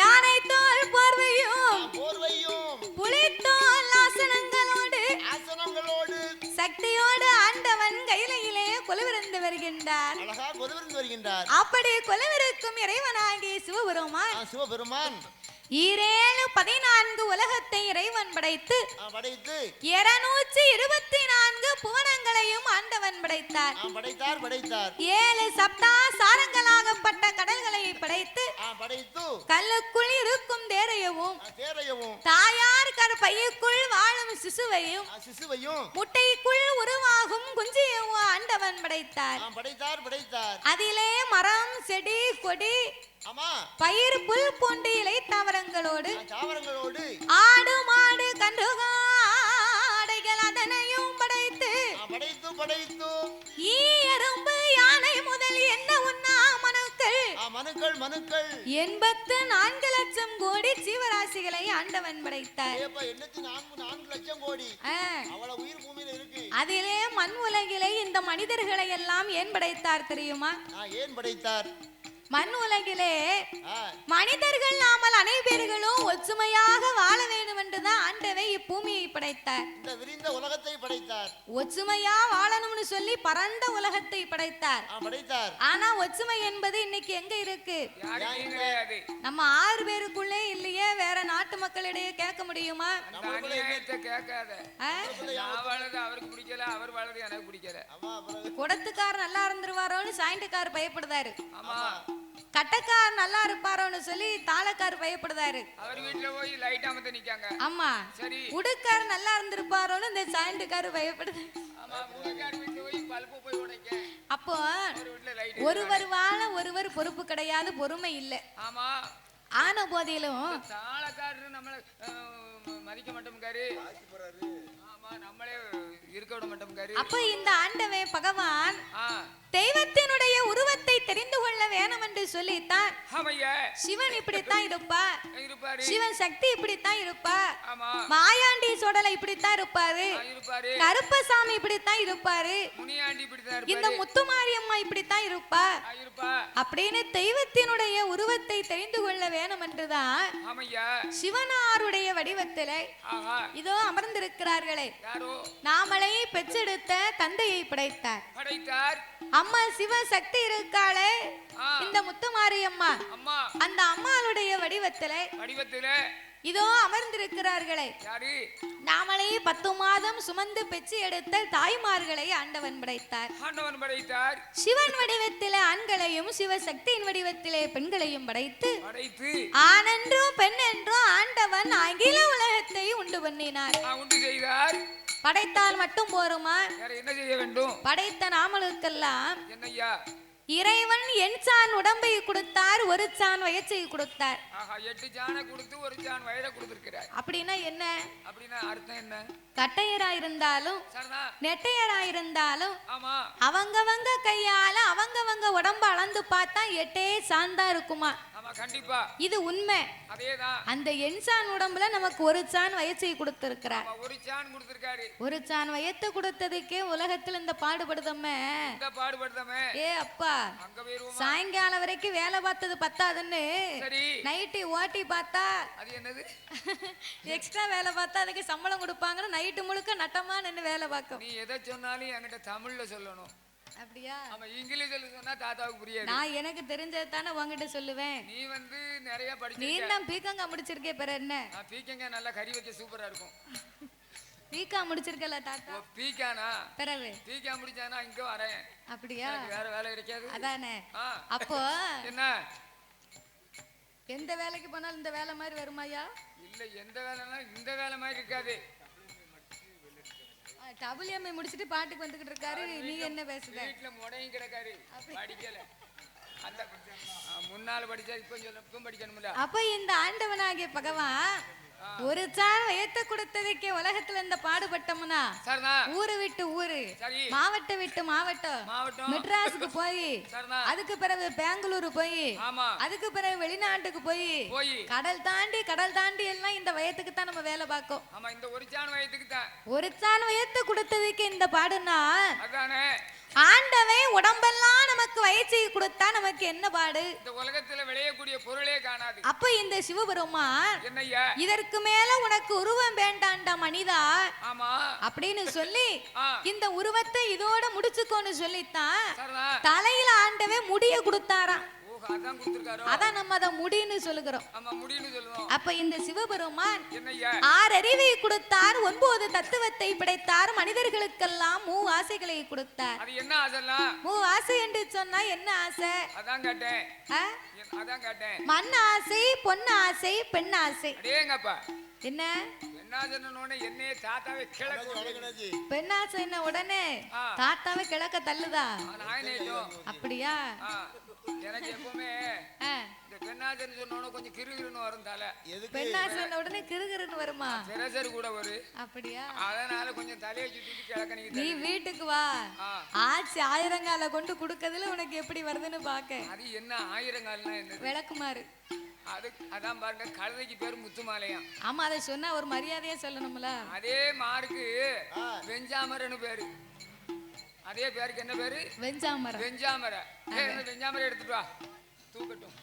யானை தோல் போர்வையும் போர்வையும் புலித்தோல் ஆசனங்களோடு ஆசனங்களோடு சக்தியோடு ஆண்டவன் கையிலே கொலுவிருந்து வருகின்றார். அழகா கொலுவிருந்து வருகின்றார். அப்படி கொலுவிருக்கும் இறைவனாகிய சிவபெருமான் சிவபெருமான் 14 உலகத்தை இறைவன் படைத்து படைத்து 224 புவனங்களையும் ஆண்டவன் படைத்தார். படைத்தார் படைத்தார் 7 சப்தா சாரங்களாகப்பட்ட கடல்களை படைத்து படைத்து கல்லுக்குள் இருக்கும் தேரையவும் தேரையவும் தாயார் கற்பைக்குள் வாழும் சிசுவையும் சிசுவையும் முட்டைக்குள் உருவாகும் குஞ்சியவும் ஆண்டவன் படைத்தார். படைத்தார் படைத்தார் அதிலே மரம் செடி கொடி ஆமா பயிர் புல் போன்ற இலை தாவரங்களோடு தாவரங்களோடு ஆடு மாடு கன்றுகாடைகள் அதனையும் படைத்து படைத்து படைத்து ஈ எறும்பு யானை முதல் என்ன உண்ணா மனுக்கள் மனுக்கள் மனுக்கள் 84 லட்சம் கோடி ஜீவராசிகளை ஆண்டவன் படைத்தார். 84 லட்சம் கோடி அவ்வளவு உயிர் பூமியில இருக்கு. அதிலே மண் உலகிலே இந்த மனிதர்களை எல்லாம் ஏன் படைத்தார் தெரியுமா? ஏன் படைத்தார்? மண் உலகிலே மனிதர்கள் நாமல் அனைவர்களும் ஒற்றுமையாக வாழ வேண்டும் என்றுதான் ஆண்டவை இப்பூமியை படைத்தார். இந்த விரிந்த உலகத்தை படைத்தார். ஒற்றுமையா வாழணும்னு சொல்லி பரந்த உலகத்தை படைத்தார். படைத்தார். ஆனா ஒற்றுமை என்பது இன்னைக்கு எங்க இருக்கு? நம்ம 6 பேருக்குள்ளே இல்லையே, வேற நாட்டு மக்களிடையே கேட்க முடியுமா? அவருக்கு பிடிக்கல, அவர் வாழறது எனக்கு பிடிக்கல. குடத்துக்கார் நல்லா இருந்துருவாரோன்னு சாயண்டுக்கார் பயப்படுதாரு. கட்டக்கார் நல்லா இருப்பாரோன்னு சொல்லி தாளக்கார் பயப்படுதாரு. அவர் வீட்டுல போய் லைட் அமர்ந்து நிக்காங்க. ஆமா சரி. உடுக்கார் நல்லா இருந்திருப்பாரோன்னு இந்த சாயண்டுக்கார் பயப்படுது. ஆமா, உடுக்கார் வீட்டுல போய் பல்பு போய் உடைக்க. அப்போ ஒருவர் வாழ ஒருவர் பொறுப்பு கிடையாது, பொறுமை இல்ல. ஆமா. ஆன போதிலும் தாளக்காரரு நம்மள மதிக்க மாட்டோம்காரு. ஆமா, நம்மளே இருக்க விட மாட்டோம்காரு. அப்ப இந்த ஆண்டவே பகவான் தெய்வத்தினுடைய உருவத்தை தெரிந்து கொள்ள வேணும் என்று சொல்லித்தான் சிவன் இப்படித்தான் இருப்பார், சிவன் சக்தி இப்படித்தான் இருப்பார், மாயாண்டி சோடலை இப்படித்தான் இருப்பாரு, கருப்பசாமி இப்படித்தான் இருப்பாரு, இந்த முத்துமாரியம்மா இப்படித்தான் இருப்பா அப்படின்னு தெய்வத்தினுடைய உருவத்தை தெரிந்து கொள்ள வேணும் என்றுதான் சிவனாருடைய வடிவத்திலே இதோ அமர்ந்திருக்கிறார்களே நாமளை பெற்றெடுத்த தந்தையை படைத்தார். அம்மா சிவசக்தி இருக்காளே இந்த முத்துமாரியம்மா, அந்த அம்மாளுடைய வடிவத்திலே இதோ அமர்ந்திருக்கிறார்களே நாமளே 10 மாதம் சுமந்து பெற்று எடுத்த தாய்மார்களை ஆண்டவன் படைத்தார். சிவன் வடிவத்திலே ஆண்களையும் சிவசக்தியின் வடிவத்திலே பெண்களையும் படைத்து ஆண் என்றும் பெண் என்றும் ஆண்டவன் அகில உலகத்தை உண்டு பண்ணினார். படைத்தால் மட்டும் போருமா? என்ன செய்ய வேண்டும்? படைத்த நாமளுக்கெல்லாம் இறைவன் எண்சான் உடம்பை கொடுத்தார், ஒரு சான் வயற்சை கொடுத்தார். 8 சானை கொடுத்து ஒரு சான் வயிறை கொடுத்திருக்கிறார். அப்படின்னா என்ன? அப்படின்னா அர்த்தம் என்ன? கட்டையரா இருந்தாலும் நெட்டையரா இருந்தாலும் அவங்கவங்க கையால அவங்கவங்க உடம்ப அளந்து பார்த்தா 8 சான் தான் இருக்குமா? ஆமா, கண்டிப்பா இது உண்மை. அதேதான். அந்த எண்சான் உடம்புல நமக்கு ஒரு சான் வயசை கொடுத்திருக்கிறார். ஒரு சான் கொடுத்திருக்காரு. ஒரு சான் வயத்தை கொடுத்ததுக்கே உலகத்துல இந்த பாடுபடுதமே. இந்த பாடுபடுதமே. ஏ அப்பா, அங்க போயிருவோமா? சாயங்காலம் வரைக்கும் வேலை பார்த்தது பத்தாதுன்னு சரி நைட்டு ஓட்டி பார்த்தா அது என்னது? எக்ஸ்ட்ரா வேலை பார்த்தா அதுக்கு சம்பளம் கொடுப்பாங்கன்னு நைட்டு முழுக்க நட்டமா நின்னு வேலை பார்க்கும். நீ எதை சொன்னாலும் என்கிட்ட தமிழ்ல சொல்லணும். அப்படியா? ஆமா, இங்கிலீஷ்ல சொன்னா தாத்தாவுக்கு புரியாது. நான் எனக்கு தெரிஞ்சது தானே உங்ககிட்ட சொல்லுவேன். நீ வந்து நிறைய நீ படிச்சிருக்க. தான் பிகாங்க முடிச்சிருக்கே பிற என்ன? நான் பீக்கங்க நல்லா கறி வைக்க சூப்பரா இருக்கும். பிகா முடிச்சிருக்கல தாத்தா? பீக்கானா? பிறகு பீக்கா முடிச்சானா இங்க வரேன். அப்படியா? எனக்கு வேற வேலை இருக்காது. அதானே. அப்போ என்ன எந்த வேலைக்கு போனாலும் இந்த வேலை மாதிரி வருமாயா? இல்ல, எந்த வேலைனா இந்த வேலை மாதிரி இருக்காது. WMA முடிச்சிட்டு பாட்டுக்கு வந்துகிட்டு இருக்காரு. நீ என்ன பேசுற? வீட்டுல முடையும் கிடக்காரு, படிக்கல. அந்த முன்னால படிச்சா இப்ப படிக்கணும்ல. அப்ப இந்த ஆண்டவனாகிய பகவான் ஒரு சான் வயத்தை கொடுத்ததுக்கே உலகத்துல இந்த பாடுபட்டோம்னா ஊரு விட்டு ஊரு, மாவட்டம் விட்டு மாவட்டம், மெட்ராஸுக்கு போய், அதுக்கு பிறகு பெங்களூரு போய், அதுக்கு பிறகு வெளிநாட்டுக்கு போய், கடல் தாண்டி எல்லாம் இந்த வயத்துக்கு தான் நம்ம வேலை பார்க்கும். இந்த ஒரு சான் வயத்துக்கு தான். ஒரு சான் வயத்தை கொடுத்ததுக்கு இந்த பாடுனா அதானே. ஆண்டவன் உடம்பெல்லாம் நமக்கு வயசை கொடுத்தா நமக்கு என்ன பாடு? இந்த உலகத்துல விளையக்கூடிய பொருளே காணாது. அப்ப இந்த சிவபெருமான் என்னய்யா, இதற்கு மேல உனக்கு உருவம் வேண்டாண்டா மனிதா அப்படின்னு சொல்லி இந்த உருவத்தை இதோட முடிச்சுக்கோன்னு சொல்லித்தான் தலையில ஆண்டவன் முடிய கொடுத்தாராம். அதான் நம்ம அத முடின்னு சொல்லுகிறோம். அப்ப இந்த சிவபெருமான் 6 அறிவை கொடுத்தார், 9 தத்துவத்தை படைத்தார், மனிதர்களுக்கெல்லாம் 3 ஆசைகளை கொடுத்தார். அது என்ன ஆசைலாம்? 3 ஆசை என்று சொன்னா என்ன ஆசை? அதான் கேட்டேன். மண் ஆசை, பொன் ஆசை, பெண் ஆசை. அடேங்கப்பா, என்ன என்னையே தாத்தாவே கிழக்கு பெண்ணாசை என்ன உடனே தாத்தாவே கிழக்க தள்ளுதா? அப்படியா? எனக்கு எப்பவுமே இந்த பெண்ணாசைன்னு சொன்ன கொஞ்சம் கிறுகிறுன்னு வரும் தலை. பெண்ணாசை உடனே கிறுகிறுன்னு வருமா? பிரஷர் கூட வரும். அப்படியா? அதனால கொஞ்சம் தலையை சுத்திட்டு கிழக்க நீ வீட்டுக்கு வா, ஆச்சி ஆயிரங்கால கொண்டு குடுக்கறதுல உனக்கு எப்படி வருதுன்னு பாக்க. அது என்ன ஆயிரங்கால்னா என்ன? விளக்குமாறு. அதான் பாருங்க, கழுதைக்கு பேரு முத்துமாலையா. ஆமா, அதை சொன்னா ஒரு மரியாதையா சொல்லணும்ல. அதே மார்க்கு வெஞ்சாமரன்னு பேரு. அதே பேருக்கு என்ன பேரு? வெஞ்சாமரம். வெஞ்சாமரம் எடுத்துட்டு வா, தூக்கட்டும்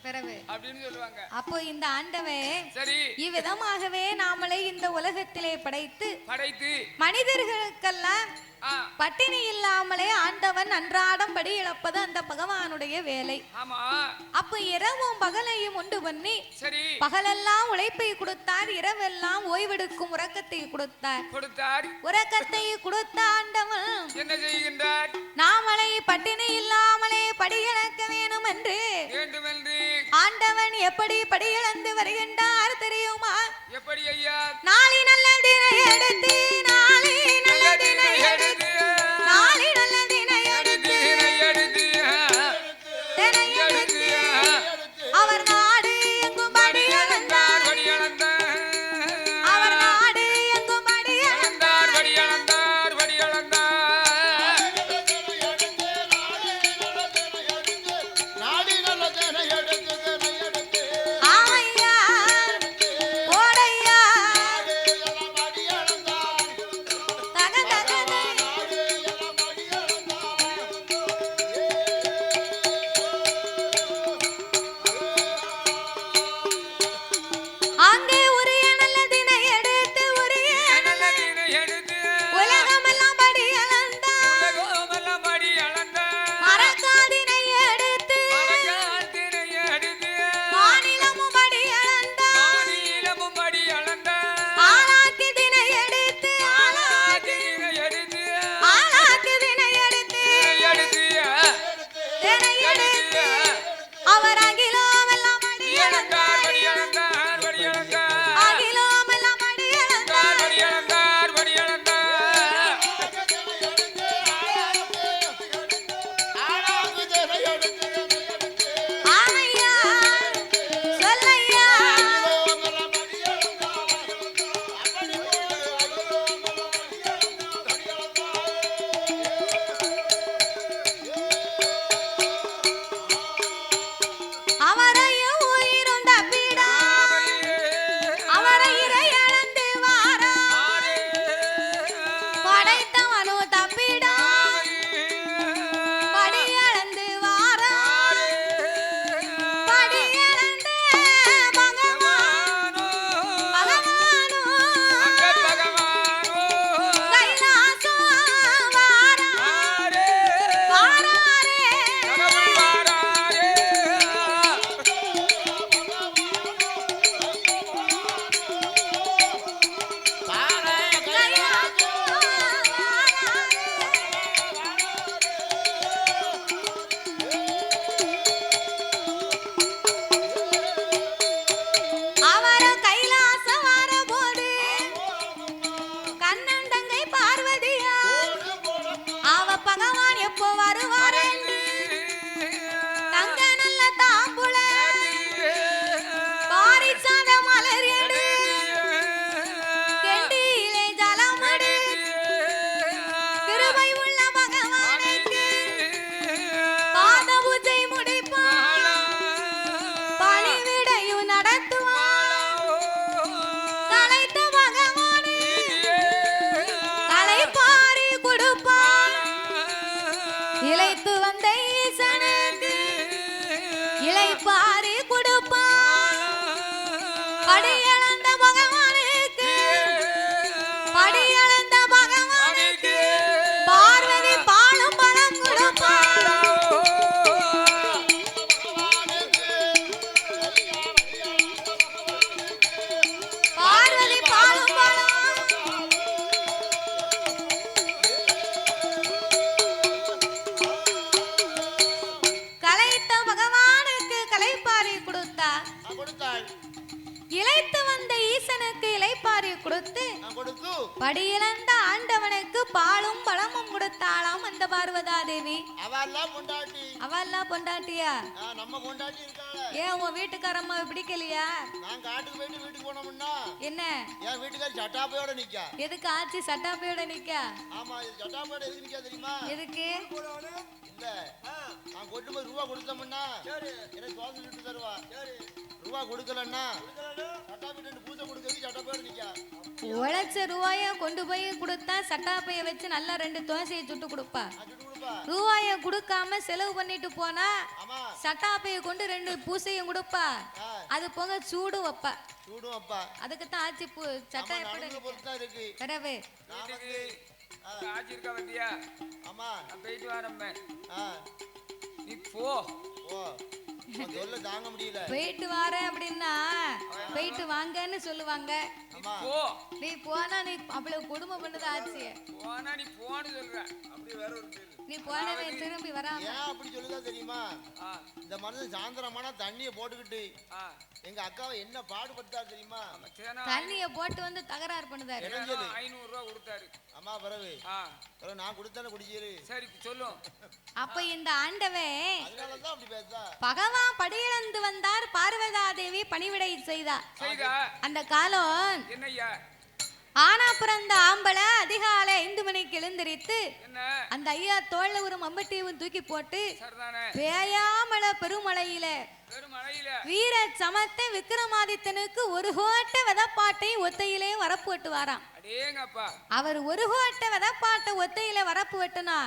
அப்படின்னு சொல்லுவாங்க. அப்போ இந்த ஆண்டவன் சரி இவ்விதமாகவே நாமளே இந்த உலகத்திலே படைத்து மனிதர்களுக்கெல்லாம் பட்டினி இல்லாமலே ஆண்டவன் அன்றாடம் படி இழப்பது அந்த பகவானுடைய வேலை. அப்ப இரவும் பகலையும் உண்டு பண்ணி பகலெல்லாம் உழைப்பை கொடுத்தார், இரவெல்லாம் ஓய்வெடுக்கும் உறக்கத்தை கொடுத்தார். உறக்கத்தை கொடுத்த ஆண்டவன் என்ன செய்கின்றார்? நாமளை பட்டினி இல்லாமலே படியிழக்க வேணும் என்று ஆண்டவன் எப்படி படியிழந்து வருகின்றார் தெரியுமா? எப்படி ஐயா? நாளை நல்ல தினை எடுத்து, நாளை நல்ல தினை எடுத்து, நாளை நல்ல தினை எடுத்து, தினை எடுத்து அவர் நாடு எங்கும் படி அளந்தார், அவர் நாடு எங்கும் படி அளந்தார், ஆமையா ஓடையா இளைப்பாரி கொடுப்பா படியளந்த பகவானுக்கு படியளந்த பகவானுக்கு பார்வதி பாலும் பலம் கொடுப்பா பார்வதி பாலும் பலம் கலைத்த பகவானுக்கு கலைப்பாரி கொடுத்தார் இளைத்து வந்த ஈசனுக்கு இளைப்பாரி கொடுத்து படியிழந்த ஆண்டவனுக்கு பாலும் பழமும் கொடுத்தாளாம் அந்த பார்வதா தேவி. அவெல்லாம் பொண்டாட்டியா? ஏன் உன் வீட்டுக்காரம்மா பிடிக்கலையா? என்ன எதுக்கு ஆச்சு சட்டாப்பையோட நிக்க? எதுக்கு? ரூபா கொடுத்தோம்னா தருவா, ரூபா கொடுக்கலன்னா பூஜை கொடுக்க சட்டாப்பையோட நிக்கா. உழைச்ச ரூபாய கொண்டு போய் கொடுத்தா சட்டாப்பைய வச்சு நல்லா 2 தோசையை சுட்டு கொடுப்பா. ரூபாய கொடுக்காம செலவு பண்ணிட்டு போனா சட்டாப்பைய கொண்டு 2 பூசையும் கொடுப்பா. அது போக சூடும் வைப்பா. அதுக்கு தான் ஆச்சி சட்டா எப்படி வரவே ஆச்சி இருக்கா வந்தியா? ஆமா நான் போயிட்டு வரேன். நீ போ தாங்க முடியல. போயிட்டு வரேன் அப்படின்னா போயிட்டு வாங்கன்னு சொல்லுவாங்க. நீ போனா நீ அவ்வளவு கொடுமை பண்ணது ஆச்சு. போனா நீ போன்னு சொல்ற. அப்படி வேற ஒரு கேள்வி. நீ போனவே திரும்பி வராம ஏன் அப்படி சொல்லுதா தெரியுமா? இந்த மனுஷன் சாயந்தரமான தண்ணியை போட்டுக்கிட்டு எங்க அக்காவை என்ன பாடுபடுத்தா தெரியுமா? தண்ணிய போட்டு வந்து தகராறு பண்ணுதாரு. 500 ரூபாய் கொடுத்தாரு. அம்மா பரவு நான் கொடுத்தானே குடிச்சிரு. சரி சொல்லும். அப்ப இந்த ஆண்டவே அதனாலதான் அப்படி பேசுதா. பகவான் படியிழந்து வந்தார். பார்வதா தேவி பணிவிடை செய்தார். அந்த காலம் என்னய்யா? ஆனா பிறந்த ஆம்பளை அதிகாலை 5 மணிக்கு எழுந்திரித்து அந்த ஐயா தோல்ல ஒரு மம்பட்டியும் தூக்கி போட்டு பேயாமல பெருமழையில வீர சமத்த விக்ரமாதித்தனுக்கு ஒரு கோட்ட வெதப்பாட்டை ஒத்தையிலே வரப்பு வெட்டு வாராம். அவர் ஒரு கோட்ட வெதப்பாட்டை ஒத்தையில வரப்பு வெட்டுனா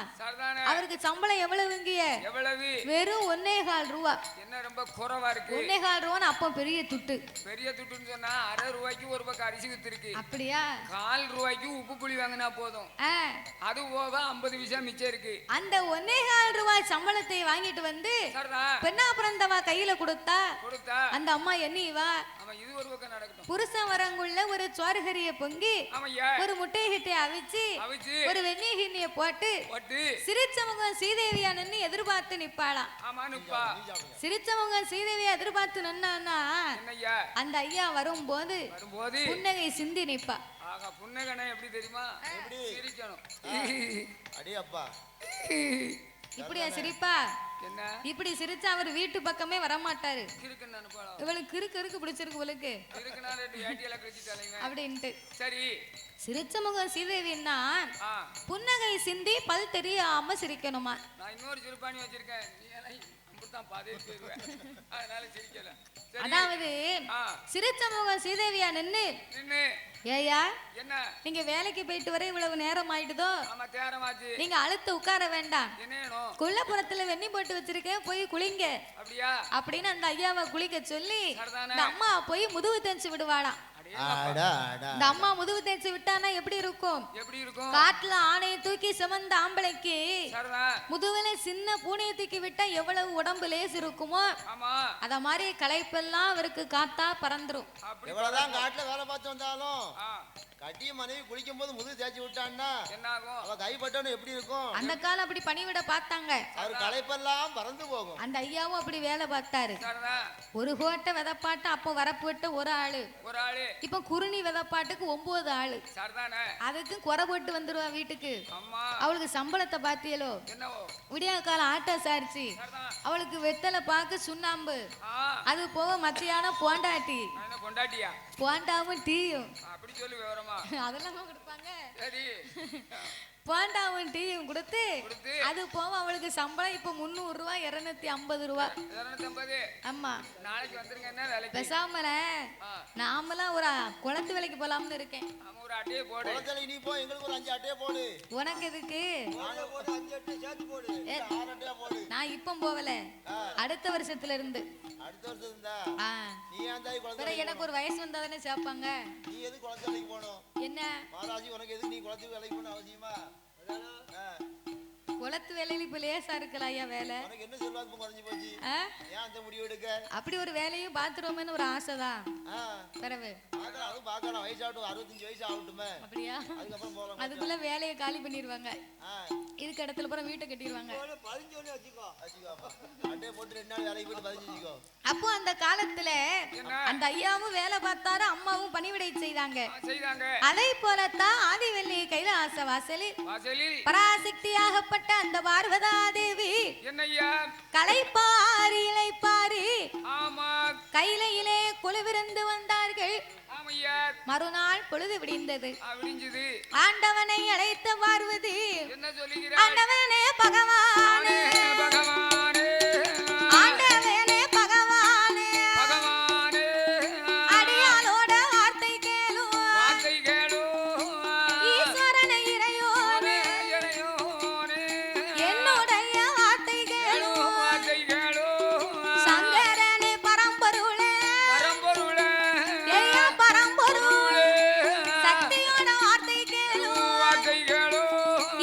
அவருக்கு சம்பளம் எவ்வளவுங்கிய? வெறும் 1.25 ரூபா. என்ன ரொம்ப குறைவா இருக்கு? 1.25 ரூபான்னு அப்போ பெரிய துட்டு. பெரிய துட்டுன்னு சொன்னா 1/2 ரூபாய்க்கு ஒரு பக்கம் அரிசி வித்துருக்கு. அப்படியா? 4 ரூபாய்க்கு உப்பு புளி வாங்கினா போதும். அது போக 50 பைசா மிச்சம் இருக்கு. அந்த 1.25 ரூபாய் சம்பளத்தை வாங்கிட்டு வந்து பெண்ணா பிறந்தவா கையில கொடுத்தா அந்த அம்மா எண்ணிவா இது ஒரு பக்கம் நடக்கட்டும். புருஷன் வரங்குள்ள ஒரு சோறுகரிய பொங்கி ஒரு முட்டை கிட்டை அவிச்சு ஒரு வெண்ணெய் கிண்ணிய போட்டு சிரிச்சவங்க சீதேவியா நின்னு எதிர்பார்த்து நிப்பாளாம். சிரிச்சவங்க சீதேவியா எதிர்பார்த்து நின்னா அந்த ஐயா வரும்போது புன்னகை சிந்தி நிப்பா. புன்னகனை எப்படி தெரியுமா? சிரிக்கணும். அடே அப்பா இப்படியா சிரிப்பா? இப்படி சிரிச்சா அவர் வீட்டு பக்கமே வரமாட்டாரு. இவளுக்கு கிறுக்கு பிடிச்சிருக்கு இவளுக்கு அப்படின்ட்டு. சரி சிரிச்ச முகம் சீதேவின்னா புன்னகை சிந்தி பல் தெரியாம சிரிக்கணுமா? நான் இன்னொரு சிறுபாணி வச்சிருக்கேன். அதாவது சிரிச்ச முகம் சீதேவியா நின்னு ஏயா என்ன நீங்க வேலைக்கு போயிட்டு வர இவ்வளவு நேரம் ஆயிடுதோ? நீங்க அழுத்து உட்கார வேண்டாம். கொல்லப்புறத்துல வெண்ணி போட்டு வச்சிருக்கேன் போய் குளிங்க அப்படின்னு அந்த ஐயாவை குளிக்க சொல்லி இந்த அம்மா போய் முதுகு தேய்ச்சி விடுவாளாம். இந்த அம்மா முதுகு தேய்ச்சி விட்டானா எப்படி இருக்கும்? காட்டுல ஆணையை தூக்கி சுமந்த ஆம்பளைக்கு முதுகுல சின்ன பூனையை தூக்கி விட்டா எவ்வளவு உடம்பு லேசு இருக்குமோ அத மாதிரி களைப்பெல்லாம் அவருக்கு காத்தா பறந்துரும். எவ்வளவுதான் காட்டுல வேலை பார்த்து வந்தாலும் கட்டிய மனைவி குளிக்கும் போது முதுகு தேய்ச்சி விட்டான்னா அவ கைப்பட்டவனு எப்படி இருக்கும்? அந்த காலம் அப்படி பணிவிட பார்த்தாங்க. அவர் களைப்பெல்லாம் பறந்து போகும். அந்த ஐயாவும் அப்படி வேலை பார்த்தாரு. ஒரு கோட்டை விதப்பாட்டு அப்போ வரப்பு விட்ட ஒரு ஆளு, இப்ப குருணி விதப்பாட்டுக்கு 9 ஆளு. அதுக்கு குறை போட்டு வந்துருவா வீட்டுக்கு. அவளுக்கு சம்பளத்தை பாத்தியலோ? விடியா காலம் ஆட்டோ சாரிச்சு அவளுக்கு வெத்தலை பாக்கு சுண்ணாம்பு அது போக மத்தியானம் போண்டாட்டி போண்டாவும் டீயும் அதெல்லாம் கொடுப்பாங்க. போண்டாவும் டீயும் கொடுத்து அது போக அவளுக்கு சம்பளம் இப்ப 300 ரூபா 250 ரூபா. ஆமா பேசாமல நாமெல்லாம் ஒரு குளத்து வேலைக்கு போலாம்னு இருக்கேன். ஒரு அட்டையை போடு. குளத்துல நீ போ, எங்களுக்கு ஒரு 5 அட்டையை போடு. உனக்கு எதுக்கு? நாங்க போடு 5 அட்டை சேர்த்து போடு. 6 அட்டையா போடு. நான் இப்ப போகல, அடுத்த வருஷத்துல இருந்து. அடுத்த வருஷம் இருந்தா நீ ஏன் தாய் வேற குளத்துல? எனக்கு ஒரு வயசு வந்தாதானே சேர்ப்பாங்க. நீ எது குளத்துக்கு போகணும்? என்ன மாதாஜி உனக்கு எது நீ குளத்துக்கு வேலைக்கு போகணும் அவசியமா? குளத்து வேலையில இப்ப லேசா இருக்கலாம் ஐயா வேலை. உனக்கு என்ன செல்வாக்கு குறைஞ்சு போச்சு? ஏன் அந்த முடிவு எடுக்க? அப்படி ஒரு வேலையும் பாத்துருவோம்னு ஒரு ஆசைதான். பிறகு பார்க்கலாம், அதுவும் பார்க்கலாம். வயசாகட்டும், 65 வயசு ஆகட்டுமே. அப்படியா? அதுக்கப்புறம் போகலாம். அதுக்குள்ள வேலையை காலி பண்ணிடுவாங்க. இருக்க இடத்துல பூரா வீட்டை கட்டிடுவாங்க. அட்டையை போட்டு 2 நாள் வேலைக்கு போயிட்டு 15 வச்சுக்கோ. அப்போ அந்த காலத்துல அந்த ஐயாவும் வேலை பார்த்தாரு, அம்மாவும் பணிவிடை செய்தாங்க. அதை போலத்தான் ஆதிவெள்ளி கைலாச வாசலில் பராசக்தியாகப்பட்ட அந்த பார்வதா தேவி களைப்பாரி இளைப்பாரி கையிலே கொலுவிருந்து வந்தார்கள். மறுநாள் பொழுது விடிந்தது. ஆண்டவனை அழைத்த பார்வதி, ஆண்டவனே பகவானே, ஆண்டவனே பகவானே, அடியாளோட வார்த்தை கேளு, ஈஸ்வரனை இறையோனே, என்னுடைய வார்த்தை கேளு, சங்கரனே பரம்பொருளே, ஐயா பரம்பொருளே, சக்தியோட வார்த்தை கேளு,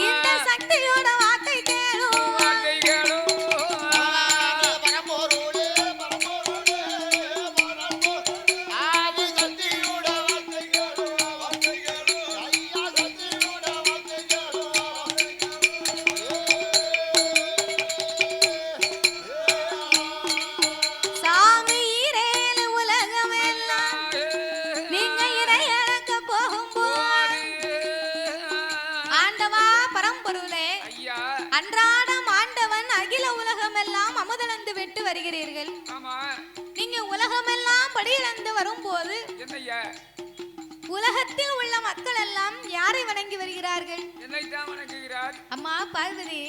இந்த சக்தியோட வார்த்தை கேளு, பரம்பொருளே, பரம்பொருளே, ஆதி சக்தியோட வார்த்தை கேளு, ஐயா சக்தியோட வார்த்தை கேளு. சாமி ஈரேழு உலகமெல்லாம் நீங்க இறையறக்க போகும்போது ஆண்டவா பரம்பொருளே, அன்றாடம் ஆண்டவன் அகில உலகமெல்லாம் அமுதளந்து விட்டு வருகிறீர்கள். நீங்க உலகமெல்லாம் படியிழந்து வரும்போது உலகத்தில் உள்ள மக்கள் எல்லாம் யாரை வணங்கி வருகிறார்கள்? அம்மா பார்வதி,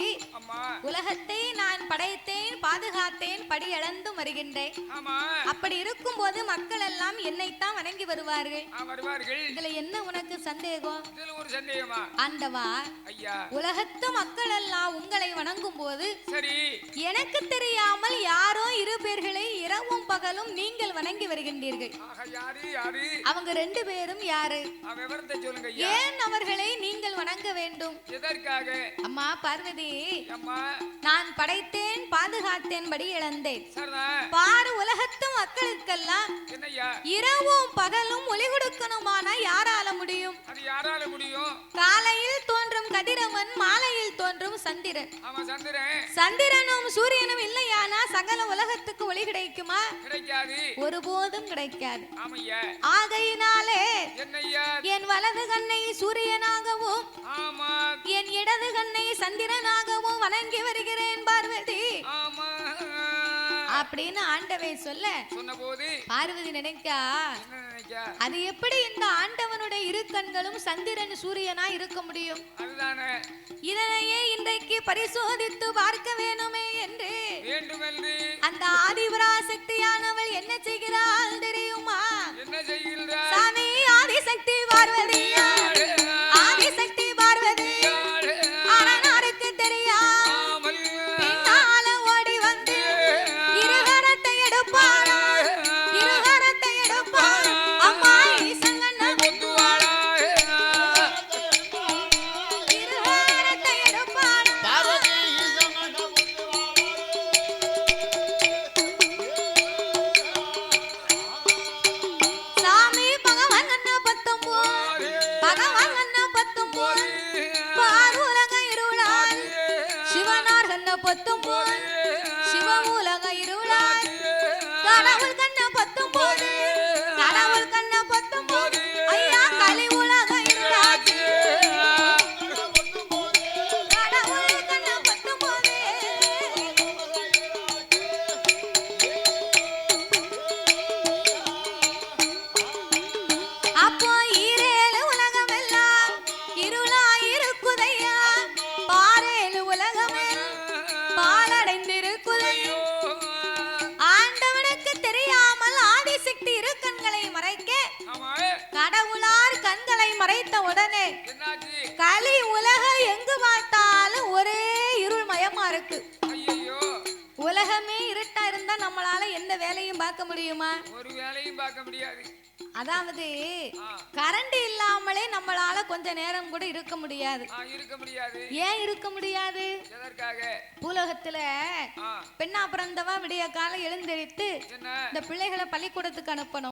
உலகத்தை நான் படைத்தேன், பாதுகாத்தேன், படியளந்தும் வருகின்றேன். அப்படி இருக்கும்போது மக்கள் எல்லாம் என்னைத்தான் வணங்கி வருவார்கள். இதுல என்ன உனக்கு சந்தேகம்? ஆண்டவா, உலகத்து மக்கள் எல்லாம் உங்களை வணங்கும் போது எனக்கு தெரியாமல் யாரோ 2 பேர்களை இரவும் பகலும் நீங்கள் வணங்கி வருகின்றீர்கள். அவங்க 2 பேரும் யாரு? ஏன் அவர்களை நீங்கள் வணங்க வேண்டும்? அம்மா பார்வதி, நான் படைத்தேன், பாதுகாத்தேன், படி இழந்தேன். பாரு, உலகத்து மக்களுக்கெல்லாம் இரவும் பகலும் ஒளி கொடுக்கணுமான யாரால முடியும்? காலையில் தோன்றும் கதிரவன், மாலையில் தோன்றும் சந்திரன். சந்திரனும் சூரியனும் இல்லையானா சகல உலகத்துக்கு ஒளி கிடைக்குமா? ஒருபோதும் கிடைக்காது. ஆகையினாலே என் வலது கண்ணை சூரியனாகவும் என் இடது கண்ணை சந்திரனாகவும் வணங்கி வருகிறேன் பார்வதி அப்படின்னு ஆண்டவன் சொன்னபோது பார்வதி நினைக்கா, அது எப்படி இந்த ஆண்டவனுடைய 2 கண்களும் சந்திரன் சூரியனா இருக்க முடியும்? இதனையே இன்றைக்கு பரிசோதித்து பார்க்க வேணுமே என்று அந்த ஆதிபராசக்தியானவள் என்ன செய்கிறாள் தெரியுமா? சாமி ஆதிசக்தி பார்வதி, ஆதிசக்தி பார்வதி அரணாருக்கு தெரியாமல் பின்னால ஓடி வந்து இருகரத்தை எடுப்பாள், இருகரத்தை எடுப்பாள். அம்மா ஈசங்கண்ண இருகரத்தை எடுப்பாள். பார்வதி ஈசங்கண்ண முத்துவாளே. உடனே என்னாச்சு? களி உலகம் எங்கு பார்த்தாலும் ஒரே இருள் மயமா இருக்கு. ஐயையோ, உலகமே இருட்டா இருந்தா நம்மளால எந்த வேலையும் பார்க்க முடியுமா? ஒரு வேலையும் பார்க்க முடியாது. அதாவது கரண்ட் இல்லாமலே நம்மளால கொஞ்ச நேரம் கூட இருக்க முடியாது. இருக்க முடியாது. ஏன் இருக்க முடியாது? எதற்காக? பூலோகத்துல பெண்ணா பிறந்தவா விடிய காலம் எழுந்தெரித்து இந்த பிள்ளைகளை பள்ளிக்கூடத்துக்கு அனுப்பணும்.